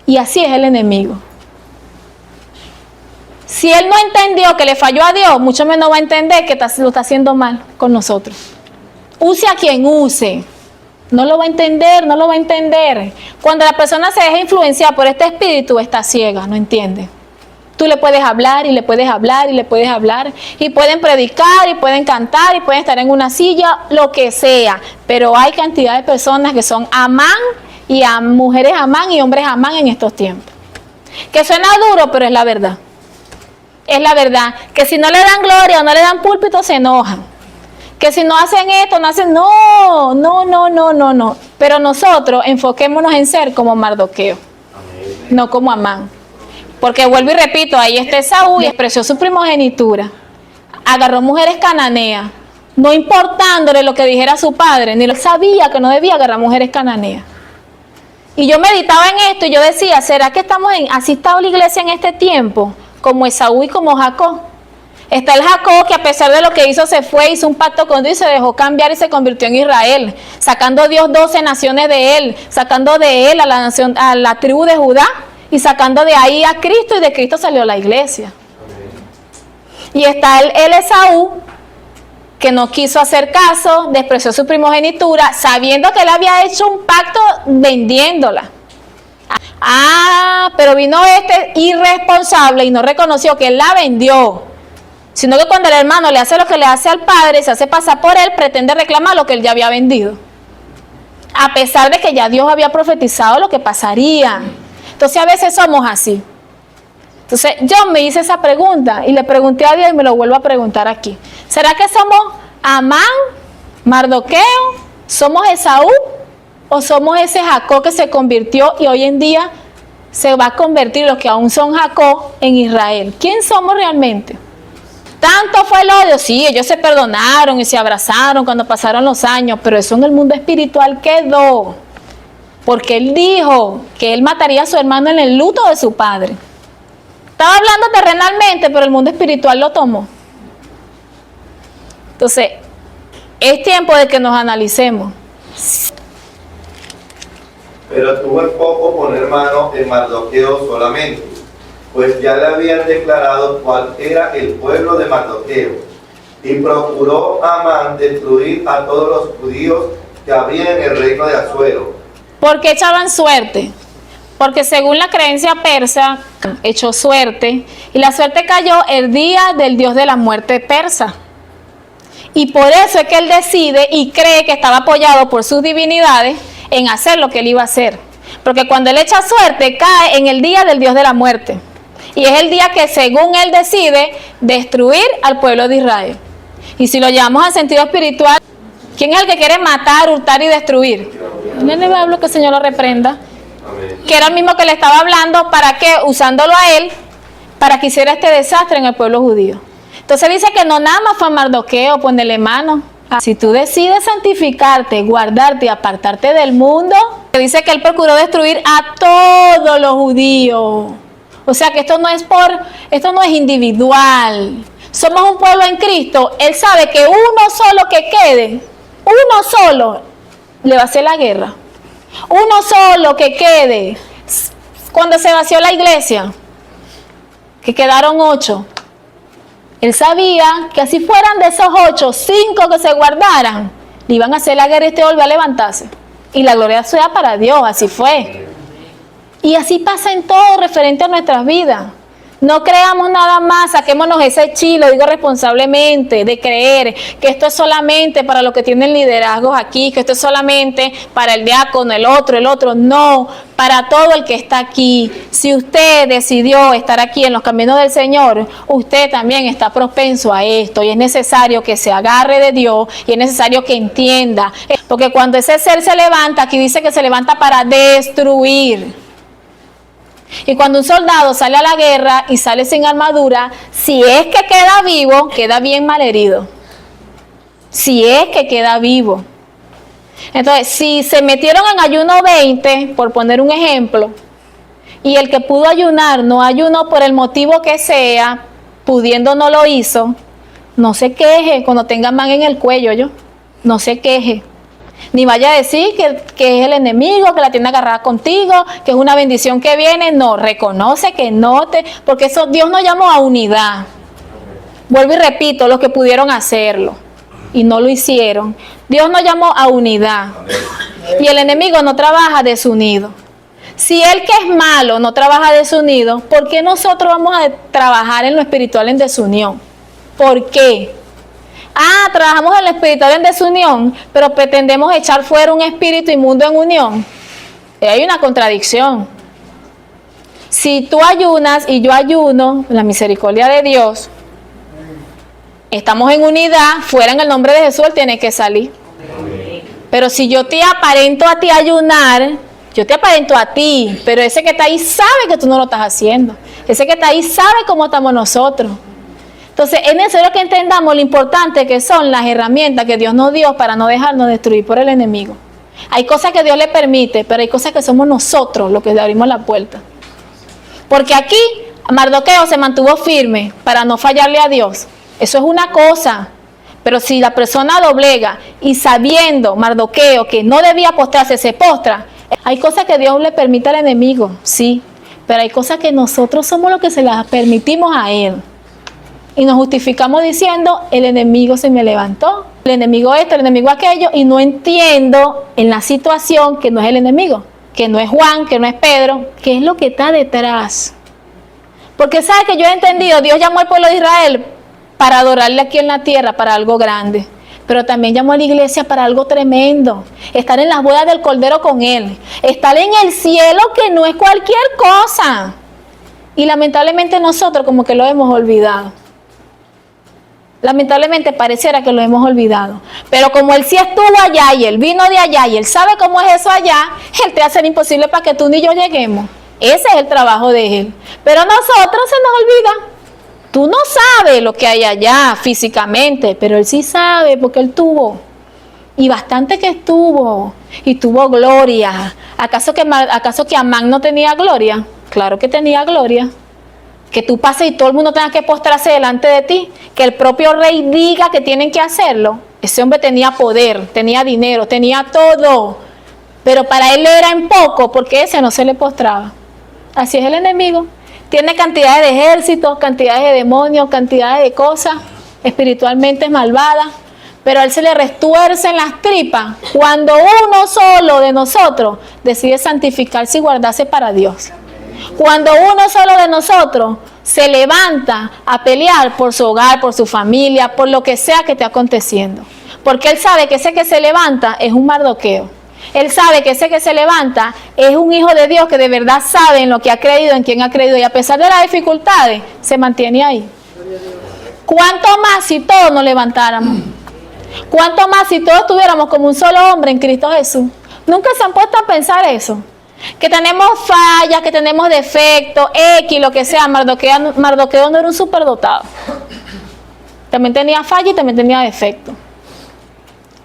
Y así es el enemigo. Si él no entendió que le falló a Dios, mucho menos va a entender que lo está haciendo mal con nosotros. Use a quien use. No lo va a entender, no lo va a entender. Cuando la persona se deja influenciar por este espíritu, está ciega, no entiende. Tú le puedes hablar y le puedes hablar y le puedes hablar. Y pueden predicar y pueden cantar y pueden estar en una silla, lo que sea. Pero hay cantidad de personas que son Amán y mujeres Amán y hombres Amán en estos tiempos. Que suena duro, pero es la verdad. Es la verdad. Que si no le dan gloria o no le dan púlpito, se enojan. Que si no hacen esto, no hacen... No. Pero nosotros enfoquémonos en ser como Mardoqueo. Amén. No como Amán. Porque vuelvo y repito, ahí está Esaú y expresó su primogenitura. Agarró mujeres cananeas, no importándole lo que dijera su padre, ni lo sabía que no debía agarrar mujeres cananeas. Y yo meditaba en esto y yo decía, ¿será que así está la iglesia en este tiempo? Como Esaú y como Jacob. Está el Jacob que a pesar de lo que hizo se fue, hizo un pacto con Dios y se dejó cambiar y se convirtió en Israel, sacando a Dios 12 naciones de él, sacando de él a la tribu de Judá y sacando de ahí a Cristo, y de Cristo salió la iglesia. Y está el Esaú que no quiso hacer caso, despreció su primogenitura, sabiendo que él había hecho un pacto vendiéndola. Pero vino este irresponsable y no reconoció que él la vendió, sino que cuando el hermano le hace lo que le hace al padre, se hace pasar por él, pretende reclamar lo que él ya había vendido, a pesar de que ya Dios había profetizado lo que pasaría. Entonces a veces somos así. Entonces yo me hice esa pregunta y le pregunté a Dios y me lo vuelvo a preguntar aquí. ¿Será que somos Amán, Mardoqueo, somos Esaú o somos ese Jacob que se convirtió y hoy en día se va a convertir los que aún son Jacob en Israel? ¿Quién somos realmente? Tanto fue el odio, sí, ellos se perdonaron y se abrazaron cuando pasaron los años, pero eso en el mundo espiritual quedó. Porque él dijo que él mataría a su hermano en el luto de su padre. Estaba hablando terrenalmente, pero el mundo espiritual lo tomó. Entonces, es tiempo de que nos analicemos. Pero tuvo en poco poner mano en Mardoqueo solamente, pues ya le habían declarado cuál era el pueblo de Mardoqueo. Y procuró Amán destruir a todos los judíos que había en el reino de Asuero. ¿Por qué echaban suerte? Porque según la creencia persa, echó suerte, y la suerte cayó el día del dios de la muerte persa. Y por eso es que él decide y cree que estaba apoyado por sus divinidades en hacer lo que él iba a hacer. Porque cuando él echa suerte, cae en el día del dios de la muerte. Y es el día que según él decide destruir al pueblo de Israel. Y si lo llevamos al sentido espiritual, ¿quién es el que quiere matar, hurtar y destruir? No le hablo que el Señor lo reprenda. Amén. Que era el mismo que le estaba hablando, ¿para qué? Usándolo a él, para que hiciera este desastre en el pueblo judío. Entonces dice que no nada más fue Mardoqueo, ponerle mano. Si tú decides santificarte, guardarte y apartarte del mundo, dice que él procuró destruir a todos los judíos. O sea que esto no es individual. Somos un pueblo en Cristo. Él sabe que uno solo que quede, uno solo le va a hacer la guerra. Uno solo que quede. Cuando se vació la iglesia, que quedaron 8, él sabía que así fueran de esos 8, 5 que se guardaran, le iban a hacer la guerra y este volvió a levantarse. Y la gloria sea para Dios, así fue. Y así pasa en todo referente a nuestras vidas. No creamos nada más, saquémonos ese chilo, digo responsablemente, de creer que esto es solamente para los que tienen liderazgos aquí, que esto es solamente para el diácono, el otro. No, para todo el que está aquí. Si usted decidió estar aquí en los caminos del Señor, usted también está propenso a esto y es necesario que se agarre de Dios y es necesario que entienda. Porque cuando ese ser se levanta, aquí dice que se levanta para destruir. Y cuando un soldado sale a la guerra y sale sin armadura, si es que queda vivo, queda bien malherido. Si es que queda vivo. Entonces, si se metieron en ayuno 20, por poner un ejemplo, y el que pudo ayunar no ayunó por el motivo que sea, pudiendo no lo hizo, no se queje cuando tenga man en el cuello, no se queje. Ni vaya a decir que es el enemigo, que la tiene agarrada contigo, que es una bendición que viene. No, reconoce que no porque eso Dios nos llamó a unidad. Vuelvo y repito, los que pudieron hacerlo y no lo hicieron. Dios nos llamó a unidad. Y el enemigo no trabaja desunido. Si el que es malo no trabaja desunido, ¿por qué nosotros vamos a trabajar en lo espiritual en desunión? ¿Por qué? Trabajamos en lo espiritual en desunión, pero pretendemos echar fuera un espíritu inmundo en unión. Hay una contradicción. Si tú ayunas y yo ayuno, la misericordia de Dios, estamos en unidad, fuera en el nombre de Jesús, Él tiene que salir. Pero si yo te aparento a ti ayunar, yo te aparento a ti, pero ese que está ahí sabe que tú no lo estás haciendo. Ese que está ahí sabe cómo estamos nosotros. Entonces es necesario que entendamos lo importante que son las herramientas que Dios nos dio para no dejarnos destruir por el enemigo. Hay cosas que Dios le permite, pero hay cosas que somos nosotros los que le abrimos la puerta. Porque aquí Mardoqueo se mantuvo firme para no fallarle a Dios. Eso es una cosa. Pero si la persona doblega y sabiendo Mardoqueo que no debía postrarse, se postra, hay cosas que Dios le permite al enemigo, sí. Pero hay cosas que nosotros somos los que se las permitimos a él. Y nos justificamos diciendo, el enemigo se me levantó, el enemigo esto, el enemigo aquello, y no entiendo en la situación que no es el enemigo, que no es Juan, que no es Pedro, que es lo que está detrás. Porque sabe que yo he entendido, Dios llamó al pueblo de Israel para adorarle aquí en la tierra, para algo grande, pero también llamó a la iglesia para algo tremendo, estar en las bodas del Cordero con Él, estar en el cielo que no es cualquier cosa. Y lamentablemente nosotros como que lo hemos olvidado. Lamentablemente pareciera que lo hemos olvidado. Pero como Él sí estuvo allá y Él vino de allá y Él sabe cómo es eso allá, Él te hace lo imposible para que tú ni yo lleguemos. Ese es el trabajo de Él. Pero a nosotros se nos olvida. Tú no sabes lo que hay allá físicamente, pero Él sí sabe porque Él tuvo. Y bastante que estuvo. Y tuvo gloria. ¿Acaso que Amán no tenía gloria? Claro que tenía gloria. Que tú pases y todo el mundo tenga que postrarse delante de ti, que el propio rey diga que tienen que hacerlo. Ese hombre tenía poder, tenía dinero, tenía todo, pero para él era en poco, porque ese no se le postraba. Así es el enemigo. Tiene cantidades de ejércitos, cantidades de demonios, cantidades de cosas, espiritualmente malvadas, pero a él se le retuerce en las tripas cuando uno solo de nosotros decide santificarse y guardarse para Dios. Cuando uno solo de nosotros se levanta a pelear por su hogar, por su familia, por lo que sea que esté aconteciendo. Porque él sabe que ese que se levanta es un Mardoqueo. Él sabe que ese que se levanta es un hijo de Dios que de verdad sabe en lo que ha creído, en quién ha creído. Y a pesar de las dificultades, se mantiene ahí. ¿Cuánto más si todos nos levantáramos? ¿Cuánto más si todos estuviéramos como un solo hombre en Cristo Jesús? ¿Nunca se han puesto a pensar eso? Que tenemos fallas, que tenemos defectos, X, lo que sea. Mardoqueo no era un superdotado. También tenía fallas y también tenía defectos.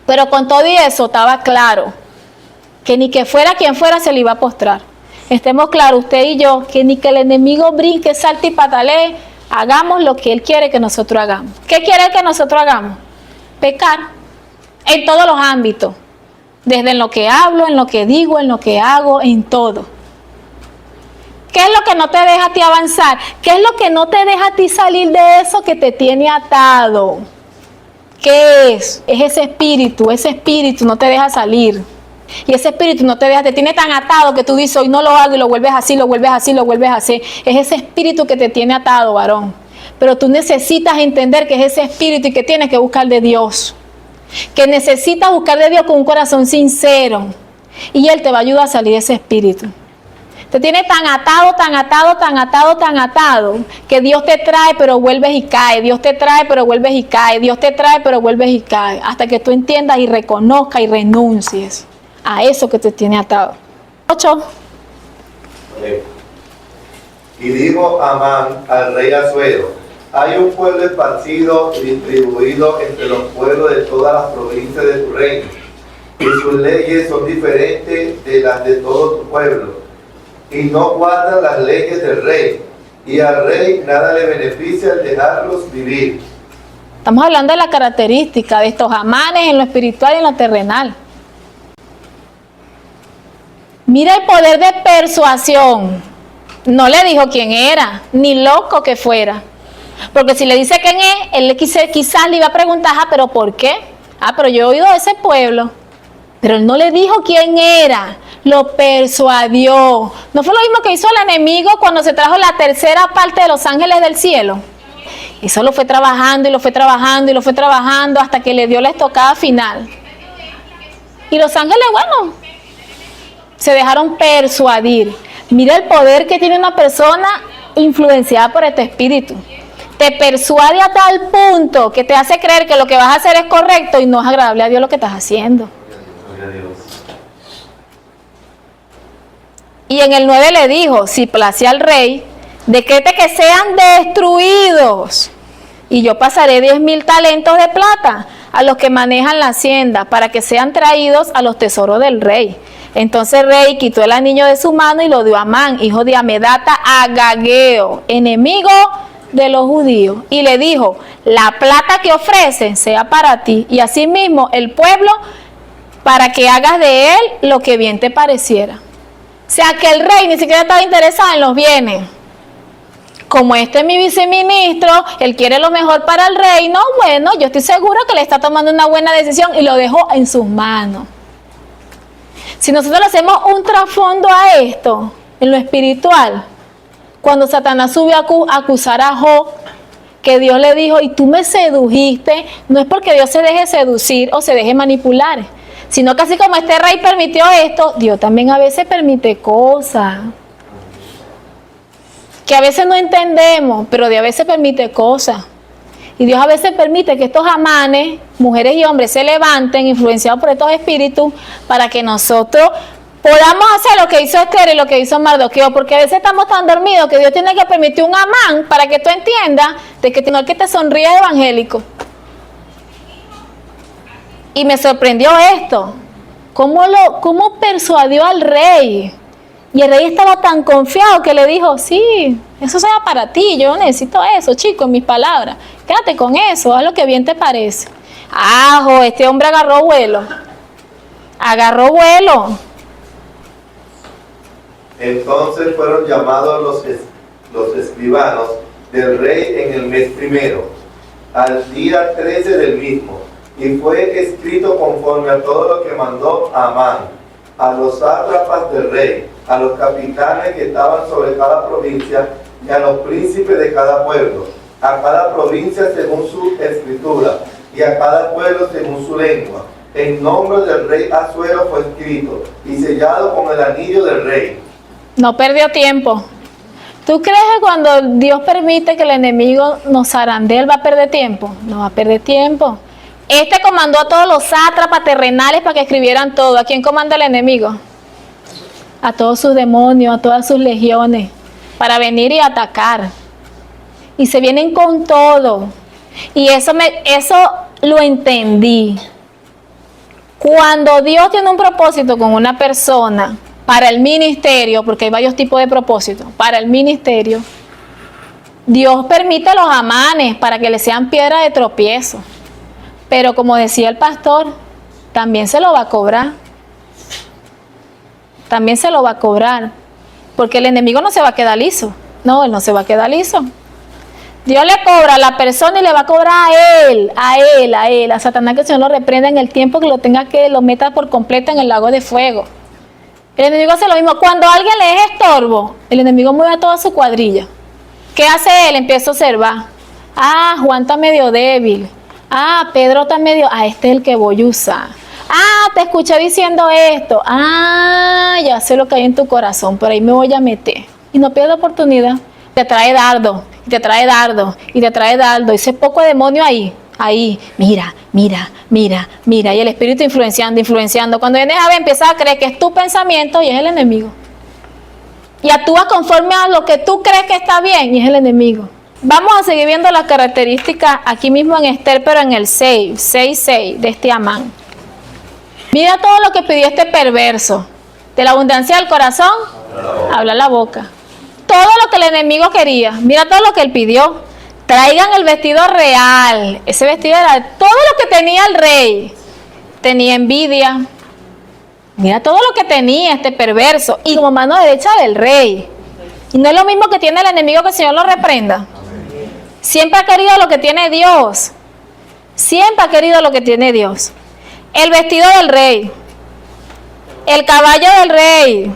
Pero con todo y eso estaba claro que ni que fuera quien fuera se le iba a postrar. Estemos claros, usted y yo, que ni que el enemigo brinque, salte y patalee, hagamos lo que él quiere que nosotros hagamos. ¿Qué quiere que nosotros hagamos? Pecar en todos los ámbitos, desde en lo que hablo, en lo que digo, en lo que hago, en todo. ¿Qué es lo que no te deja a ti avanzar? ¿Qué es lo que no te deja a ti salir de eso que te tiene atado? ¿Qué es? Es ese espíritu no te deja salir. Y ese espíritu no te deja, te tiene tan atado que tú dices, hoy no lo hago y lo vuelves así, lo vuelves así, lo vuelves así. Es ese espíritu que te tiene atado, varón. Pero tú necesitas entender que es ese espíritu y que tienes que buscar de Dios. Que necesitas buscar de Dios con un corazón sincero. Y Él te va a ayudar a salir de ese espíritu. Te tiene tan atado, tan atado, tan atado, tan atado, que Dios te trae pero vuelves y cae, Dios te trae pero vuelves y cae, Dios te trae pero vuelves y cae, hasta que tú entiendas y reconozcas y renuncies a eso que te tiene atado. 8. Y dijo Amán al rey Asuero: hay un pueblo esparcido y distribuido entre los pueblos de todas las provincias de tu reino, y sus leyes son diferentes de las de todo tu pueblo, y no guardan las leyes del rey, y al rey nada le beneficia el dejarlos vivir. Estamos hablando de la característica de estos Amanes en lo espiritual y en lo terrenal. Mira el poder de persuasión. No le dijo quién era, ni loco que fuera. Porque si le dice quién es, él quizás le iba a preguntar, pero ¿por qué? Pero yo he oído de ese pueblo. Pero él no le dijo quién era, lo persuadió. ¿No fue lo mismo que hizo el enemigo cuando se trajo la tercera parte de los ángeles del cielo? Eso lo fue trabajando y lo fue trabajando y lo fue trabajando hasta que le dio la estocada final. Y los ángeles, bueno, se dejaron persuadir. Mira el poder que tiene una persona influenciada por este espíritu. Te persuade a tal punto que te hace creer que lo que vas a hacer es correcto y no es agradable a Dios lo que estás haciendo. Y en el 9 le dijo: si place al rey, decrete que sean destruidos, y yo pasaré 10,000 talentos de plata a los que manejan la hacienda, para que sean traídos a los tesoros del rey. Entonces el rey quitó el anillo de su mano y lo dio a Amán, hijo de Amedata, Agageo, enemigo de los judíos, y le dijo: la plata que ofrecen sea para ti, y asimismo el pueblo, para que hagas de él lo que bien te pareciera. O sea que el rey ni siquiera estaba interesado en los bienes. Como este es mi viceministro, él quiere lo mejor para el reino, bueno, yo estoy seguro que le está tomando una buena decisión y lo dejó en sus manos. Si nosotros le hacemos un trasfondo a esto, en lo espiritual, cuando Satanás sube a acusar a Job, que Dios le dijo, y tú me sedujiste, no es porque Dios se deje seducir o se deje manipular, sino que así como este rey permitió esto, Dios también a veces permite cosas que a veces no entendemos, pero Dios a veces permite cosas. Y Dios a veces permite que estos Amanes, mujeres y hombres, se levanten, influenciados por estos espíritus, para que nosotros podamos hacer lo que hizo Esther y lo que hizo Mardoqueo, porque a veces estamos tan dormidos que Dios tiene que permitir un Amán para que tú entiendas de que no es que te sonríe evangélico. Y me sorprendió esto, cómo persuadió al rey. Y el rey estaba tan confiado que le dijo: sí, eso sea para ti, yo necesito eso, chico, en mis palabras. Quédate con eso, haz lo que bien te parece. Este hombre agarró vuelo. Entonces fueron llamados los escribanos del rey en el mes primero, al día 13 del mismo, y fue escrito conforme a todo lo que mandó Amán, a los sátrapas del rey, a los capitanes que estaban sobre cada provincia, y a los príncipes de cada pueblo, a cada provincia según su escritura, y a cada pueblo según su lengua. En nombre del rey Asuero fue escrito, y sellado con el anillo del rey. No perdió tiempo. ¿Tú crees que cuando Dios permite que el enemigo nos zarandee, él va a perder tiempo? No va a perder tiempo. Este comandó a todos los sátrapas terrenales para que escribieran todo. ¿A quién comanda el enemigo? A todos sus demonios, a todas sus legiones, para venir y atacar. Y se vienen con todo. Y eso lo entendí. Cuando Dios tiene un propósito con una persona, para el ministerio, porque hay varios tipos de propósitos, para el ministerio, Dios permite los amanes para que le sean piedra de tropiezo. Pero como decía el pastor, también se lo va a cobrar. También se lo va a cobrar. Porque el enemigo no se va a quedar liso. No, él no se va a quedar liso. Dios le cobra a la persona y le va a cobrar a él, a Satanás, que el Señor lo reprenda en el tiempo que lo tenga, que lo meta por completo en el lago de fuego. El enemigo hace lo mismo. Cuando alguien le es estorbo, el enemigo mueve a toda su cuadrilla. ¿Qué hace él? Empieza a observar. Ah, Juan está medio débil. Ah, Pedro está medio... Ah, este es el que voy a usar. Ah, te escuché diciendo esto. Ah, ya sé lo que hay en tu corazón, por ahí me voy a meter. Y no pierdo oportunidad. Te trae dardo, y te trae dardo, y te trae dardo. Y ese poco de demonio ahí, mira. Y el espíritu influenciando. Cuando vienes a ver, empiezas a creer que es tu pensamiento y es el enemigo. Y actúa conforme a lo que tú crees que está bien y es el enemigo. Vamos a seguir viendo las características aquí mismo en Esther, pero en el 6:6 de este Amán. Mira todo lo que pidió este perverso. De la abundancia del corazón, habla la boca. Todo lo que el enemigo quería. Mira todo lo que él pidió. Traigan el vestido real. Ese vestido era todo lo que tenía el rey. Tenía envidia. Mira todo lo que tenía este perverso. Y como mano derecha del rey. Y no es lo mismo que tiene el enemigo, que el Señor lo reprenda. Siempre ha querido lo que tiene Dios. Siempre ha querido lo que tiene Dios. El vestido del rey. El caballo del rey.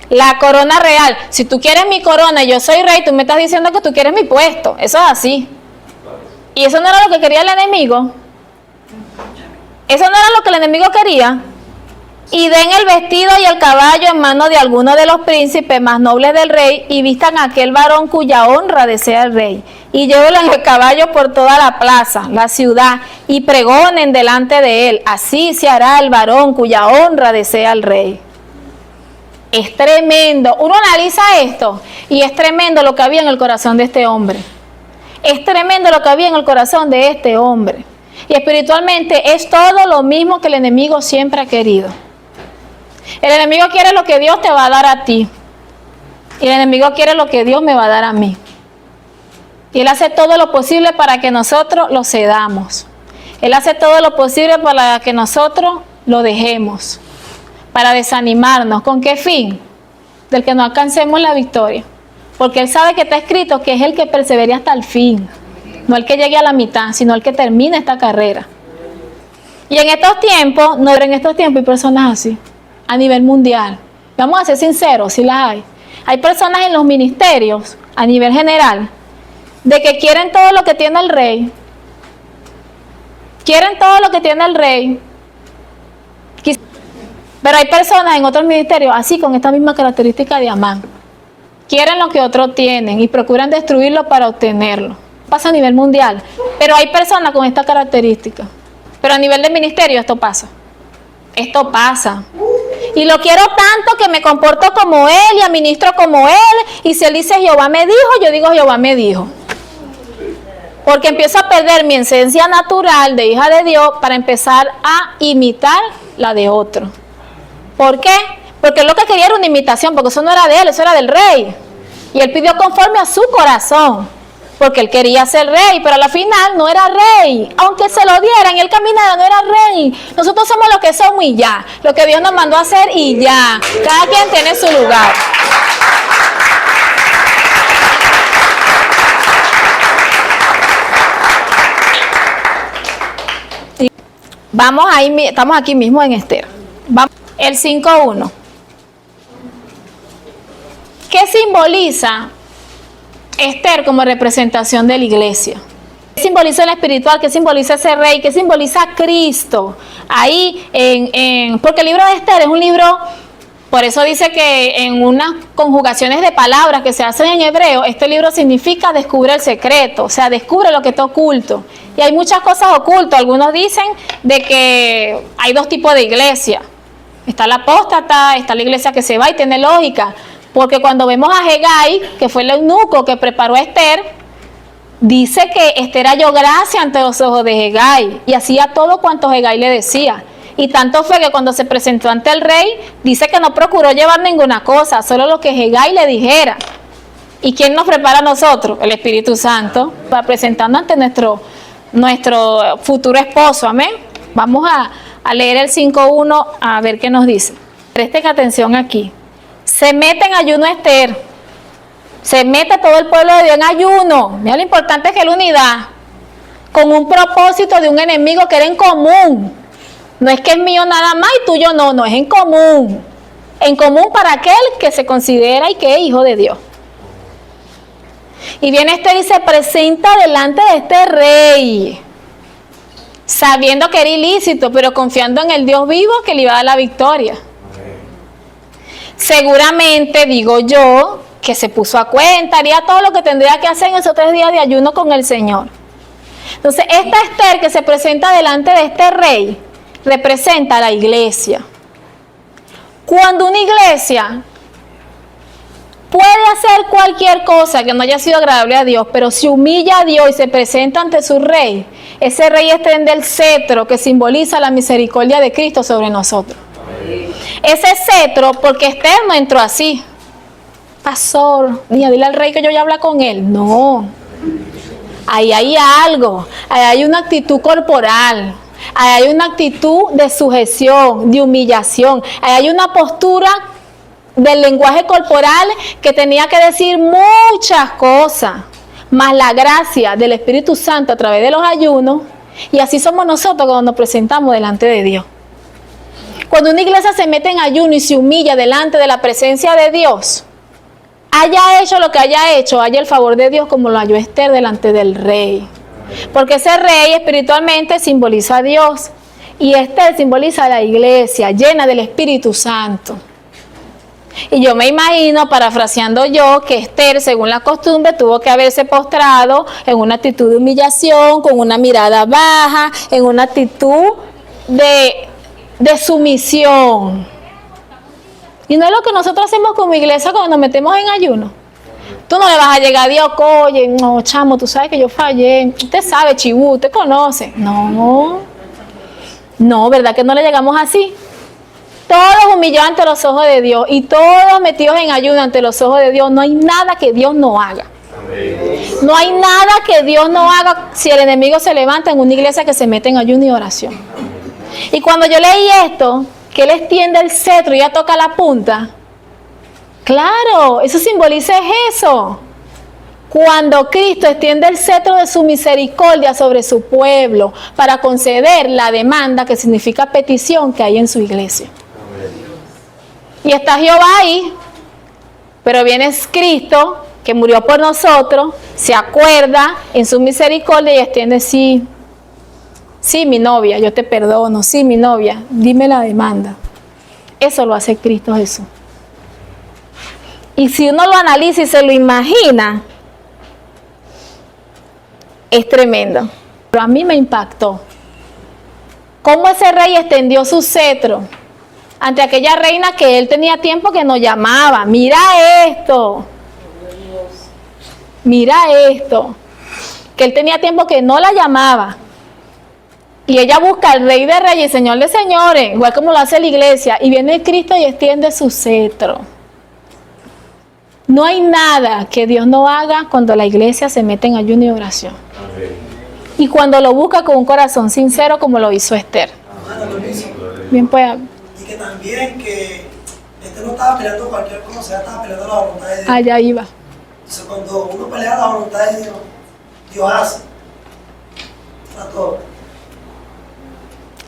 La corona real. Si tú quieres mi corona y yo soy rey, tú me estás diciendo que tú quieres mi puesto. Eso es así. Y eso no era lo que quería el enemigo. Eso no era lo que el enemigo quería. Y den el vestido y el caballo en manos de alguno de los príncipes más nobles del rey, y vistan a aquel varón cuya honra desea el rey. Y llévenlo en el caballo por toda la plaza, la ciudad, y pregonen delante de él. Así se hará el varón cuya honra desea el rey. Es tremendo. Uno analiza esto y es tremendo lo que había en el corazón de este hombre. Es tremendo lo que había en el corazón de este hombre. Y espiritualmente es todo lo mismo que el enemigo siempre ha querido. El enemigo quiere lo que Dios te va a dar a ti. Y el enemigo quiere lo que Dios me va a dar a mí. Y él hace todo lo posible para que nosotros lo cedamos. Él hace todo lo posible para que nosotros lo dejemos. Para desanimarnos. ¿Con qué fin? Del que no alcancemos la victoria. Porque él sabe que está escrito que es el que persevere hasta el fin. No el que llegue a la mitad, sino el que termine esta carrera. Y en estos tiempos, hay personas así. A nivel mundial. Vamos a ser sinceros, si las hay. Hay personas en los ministerios, a nivel general, de que quieren todo lo que tiene el rey. Quieren todo lo que tiene el rey. Pero hay personas en otros ministerios, así con esta misma característica de Amán. Quieren lo que otros tienen y procuran destruirlo para obtenerlo. Pasa a nivel mundial. Pero hay personas con esta característica. Pero a nivel de ministerio esto pasa. Esto pasa. Y lo quiero tanto que me comporto como él y administro como él. Y si él dice Jehová me dijo, yo digo Jehová me dijo. Porque empiezo a perder mi esencia natural de hija de Dios para empezar a imitar la de otro. ¿Por qué? Porque él lo que quería era una imitación, porque eso no era de él, eso era del rey. Y él pidió conforme a su corazón. Porque él quería ser rey, pero a la final no era rey. Aunque se lo dieran y él caminara, no era rey. Nosotros somos lo que somos y ya. Lo que Dios nos mandó a hacer y ya. Cada quien tiene su lugar. Vamos ahí, estamos aquí mismo en Esther. Vamos, el 5:1. ¿Qué simboliza Esther como representación de la iglesia? ¿Qué simboliza el espiritual? ¿Qué simboliza ese rey? ¿Qué simboliza a Cristo? Ahí, porque el libro de Esther es un libro, por eso dice que en unas conjugaciones de palabras que se hacen en hebreo, este libro significa descubre el secreto, o sea, descubre lo que está oculto. Y hay muchas cosas ocultas. Algunos dicen de que hay dos tipos de iglesia. Está la apóstata, está la iglesia que se va y tiene lógica. Porque cuando vemos a Hegai, que fue el eunuco que preparó a Esther, dice que Esther halló gracia ante los ojos de Hegai y hacía todo cuanto Hegai le decía. Y tanto fue que cuando se presentó ante el rey, dice que no procuró llevar ninguna cosa, solo lo que Hegai le dijera. ¿Y quién nos prepara a nosotros? El Espíritu Santo, para presentando ante nuestro futuro esposo, amén. Vamos a leer el 5.1 a ver qué nos dice. Presten atención aquí. Se mete en ayuno Esther. Se mete todo el pueblo de Dios en ayuno. Mira lo importante que es la unidad. Con un propósito de un enemigo que era en común. No es que es mío nada más y tuyo no, no, es en común. En común para aquel que se considera y que es hijo de Dios. Y viene Esther y se presenta delante de este rey, sabiendo que era ilícito, pero confiando en el Dios vivo que le iba a dar la victoria. Seguramente, digo yo, que se puso a cuenta, haría todo lo que tendría que hacer en esos 3 días de ayuno con el Señor. Entonces, esta Esther que se presenta delante de este rey, representa a la iglesia. Cuando una iglesia puede hacer cualquier cosa que no haya sido agradable a Dios, pero se humilla a Dios y se presenta ante su rey, ese rey extiende el cetro que simboliza la misericordia de Cristo sobre nosotros. Ese cetro, porque Esther no entró así. Pastor, niña, dile al rey que yo ya hablo con él. No. Ahí hay algo. Ahí hay una actitud corporal. Ahí hay una actitud de sujeción, de humillación. Ahí hay una postura del lenguaje corporal que tenía que decir muchas cosas. Más la gracia del Espíritu Santo a través de los ayunos. Y así somos nosotros cuando nos presentamos delante de Dios. Cuando una iglesia se mete en ayuno y se humilla delante de la presencia de Dios, haya hecho lo que haya hecho, haya el favor de Dios como lo halló Esther delante del rey. Porque ese rey espiritualmente simboliza a Dios y Esther simboliza a la iglesia llena del Espíritu Santo. Y yo me imagino, parafraseando yo, que Esther, según la costumbre, tuvo que haberse postrado en una actitud de humillación, con una mirada baja, en una actitud de sumisión. Y no es lo que nosotros hacemos como iglesia cuando nos metemos en ayuno. Tú no le vas a llegar a Dios, oye, no, chamo, tú sabes que yo fallé, usted sabe, chibú, usted conoce. No, ¿verdad que no le llegamos así? Todos humillados ante los ojos de Dios y todos metidos en ayuno ante los ojos de Dios. No hay nada que Dios no haga. No hay nada que Dios no haga si el enemigo se levanta en una iglesia que se mete en ayuno y oración. Y cuando yo leí esto, que Él extiende el cetro y ya toca la punta, claro, eso simboliza eso. Cuando Cristo extiende el cetro de su misericordia sobre su pueblo para conceder la demanda, que significa petición, que hay en su iglesia. Y está Jehová ahí, pero viene Cristo, que murió por nosotros, se acuerda en su misericordia y extiende, sí, mi novia, yo te perdono, sí, mi novia, dime la demanda. Eso lo hace Cristo Jesús. Y si uno lo analiza y se lo imagina, es tremendo. Pero a mí me impactó cómo ese rey extendió su cetro ante aquella reina que él tenía tiempo que nos llamaba. Mira esto, que él tenía tiempo que no la llamaba. Y ella busca al Rey de Reyes y Señor de Señores, igual como lo hace la iglesia. Y viene Cristo y extiende su cetro. No hay nada que Dios no haga cuando la iglesia se mete en ayuno y oración. Amén. Y cuando lo busca con un corazón sincero como lo hizo Esther. Bien, pues. Y que también que Esther no estaba peleando cualquier cosa, estaba peleando la voluntad de Dios. Allá iba. Entonces cuando uno pelea la voluntad de Dios, Dios hace. Para todo.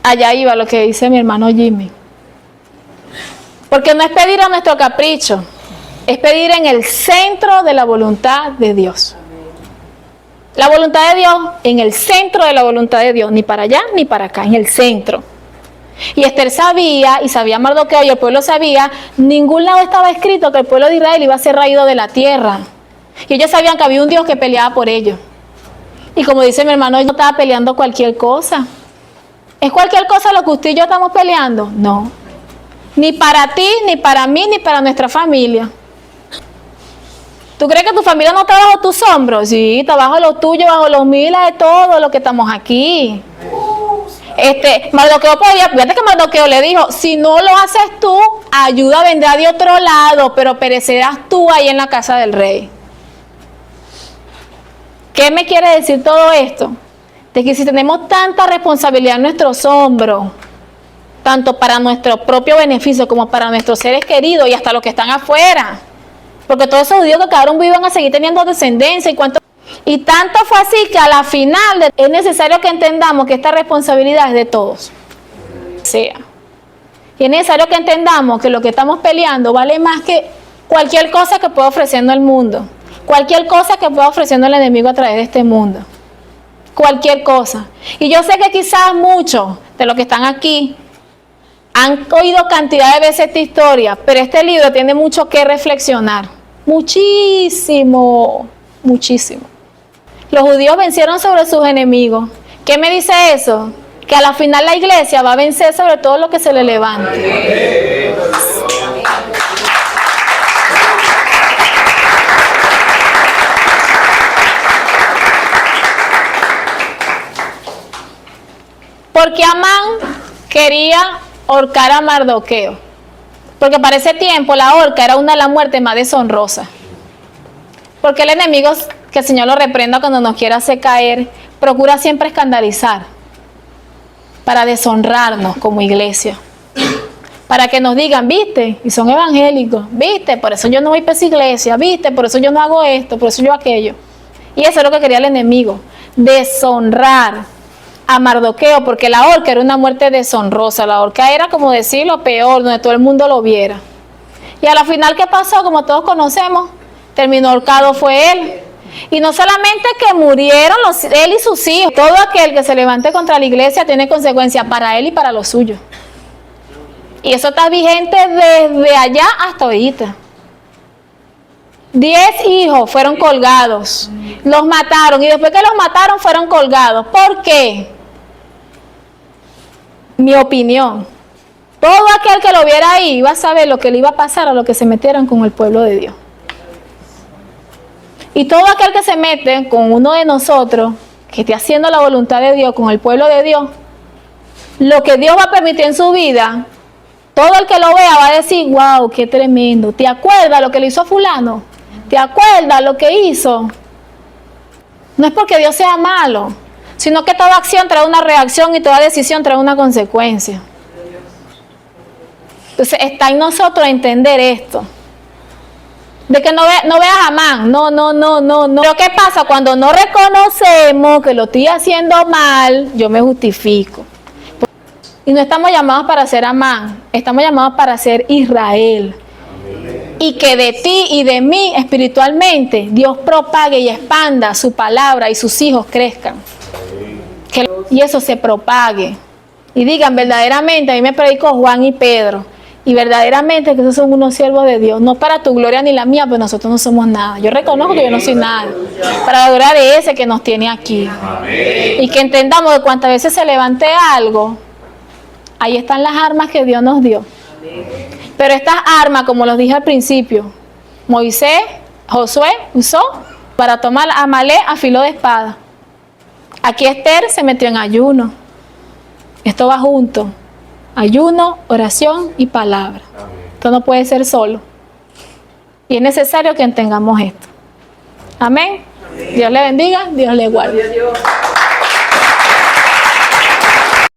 Allá iba lo que dice mi hermano Jimmy. Porque no es pedir a nuestro capricho, es pedir en el centro de la voluntad de Dios. La voluntad de Dios, en el centro de la voluntad de Dios, ni para allá ni para acá, en el centro. Y Esther sabía, y sabía Mardoqueo, y el pueblo sabía, ningún lado estaba escrito que el pueblo de Israel iba a ser raído de la tierra. Y ellos sabían que había un Dios que peleaba por ellos. Y como dice mi hermano, yo no estaba peleando cualquier cosa. ¿Es cualquier cosa lo que usted y yo estamos peleando? No. Ni para ti, ni para mí, ni para nuestra familia. ¿Tú crees que tu familia no está bajo tus hombros? Sí, está bajo los tuyos, bajo los míos, de todos los que estamos aquí. Mardoqueo podía, fíjate que Mardoqueo le dijo, si no lo haces tú, ayuda vendrá de otro lado, pero perecerás tú ahí en la casa del rey. ¿Qué me quiere decir todo esto? De que si tenemos tanta responsabilidad en nuestros hombros, tanto para nuestro propio beneficio como para nuestros seres queridos y hasta los que están afuera, porque todos esos judíos que quedaron vivos van a seguir teniendo descendencia y tanto fue así que a la final es necesario que entendamos que esta responsabilidad es de todos. Y es necesario que entendamos que lo que estamos peleando vale más que cualquier cosa que pueda ofreciendo el mundo, cualquier cosa que pueda ofreciendo el enemigo a través de este mundo, cualquier cosa. Y yo sé que quizás muchos de los que están aquí han oído cantidad de veces esta historia, pero este libro tiene mucho que reflexionar, muchísimo, muchísimo. Los judíos vencieron sobre sus enemigos. ¿Qué me dice eso? Que a la final la iglesia va a vencer sobre todo lo que se le levante. Porque Amán quería ahorcar a Mardoqueo. Porque para ese tiempo la horca era una de las muertes más deshonrosas. Porque el enemigo, que el Señor lo reprenda cuando nos quiera hacer caer, procura siempre escandalizar para deshonrarnos como iglesia. Para que nos digan, viste, y son evangélicos, viste, por eso yo no voy para esa iglesia, viste, por eso yo no hago esto, por eso yo aquello. Y eso es lo que quería el enemigo, deshonrar a Mardoqueo, porque la horca era una muerte deshonrosa. La horca era como decir lo peor, donde todo el mundo lo viera. Y a la final, ¿qué pasó? Como todos conocemos, terminó ahorcado fue él. Y no solamente que murieron él y sus hijos, todo aquel que se levante contra la iglesia tiene consecuencias para él y para los suyos. Y eso está vigente desde allá hasta ahorita. 10 hijos fueron colgados, los mataron y después que los mataron fueron colgados. ¿Por qué? Mi opinión, todo aquel que lo viera ahí iba a saber lo que le iba a pasar a los que se metieran con el pueblo de Dios. Y todo aquel que se mete con uno de nosotros, que esté haciendo la voluntad de Dios, con el pueblo de Dios, lo que Dios va a permitir en su vida, todo el que lo vea va a decir, wow, qué tremendo. ¿Te acuerdas lo que le hizo a fulano? ¿Te acuerdas lo que hizo? No es porque Dios sea malo, sino que toda acción trae una reacción y toda decisión trae una consecuencia. Entonces está en nosotros entender esto. De que no veas a Amán, no. Pero ¿qué pasa? Cuando no reconocemos que lo estoy haciendo mal, yo me justifico. Y no estamos llamados para ser Amán, estamos llamados para ser Israel. Y que de ti y de mí espiritualmente Dios propague y expanda su palabra y sus hijos crezcan. Y eso se propague. Y digan verdaderamente, a mí me predicó Juan y Pedro. Y verdaderamente que esos son unos siervos de Dios. No para tu gloria ni la mía, pero nosotros no somos nada. Yo reconozco que yo no soy nada. Para la gloria de ese que nos tiene aquí. Amén. Y que entendamos que cuantas veces se levante algo, ahí están las armas que Dios nos dio. Amén. Pero estas armas, como los dije al principio, Josué usó para tomar a Amalek a filo de espada. Aquí Esther se metió en ayuno. Esto va junto. Ayuno, oración y palabra. Amén. Esto no puede ser solo. Y es necesario que entendamos esto. Amén. Amén. Dios le bendiga, Dios le guarde.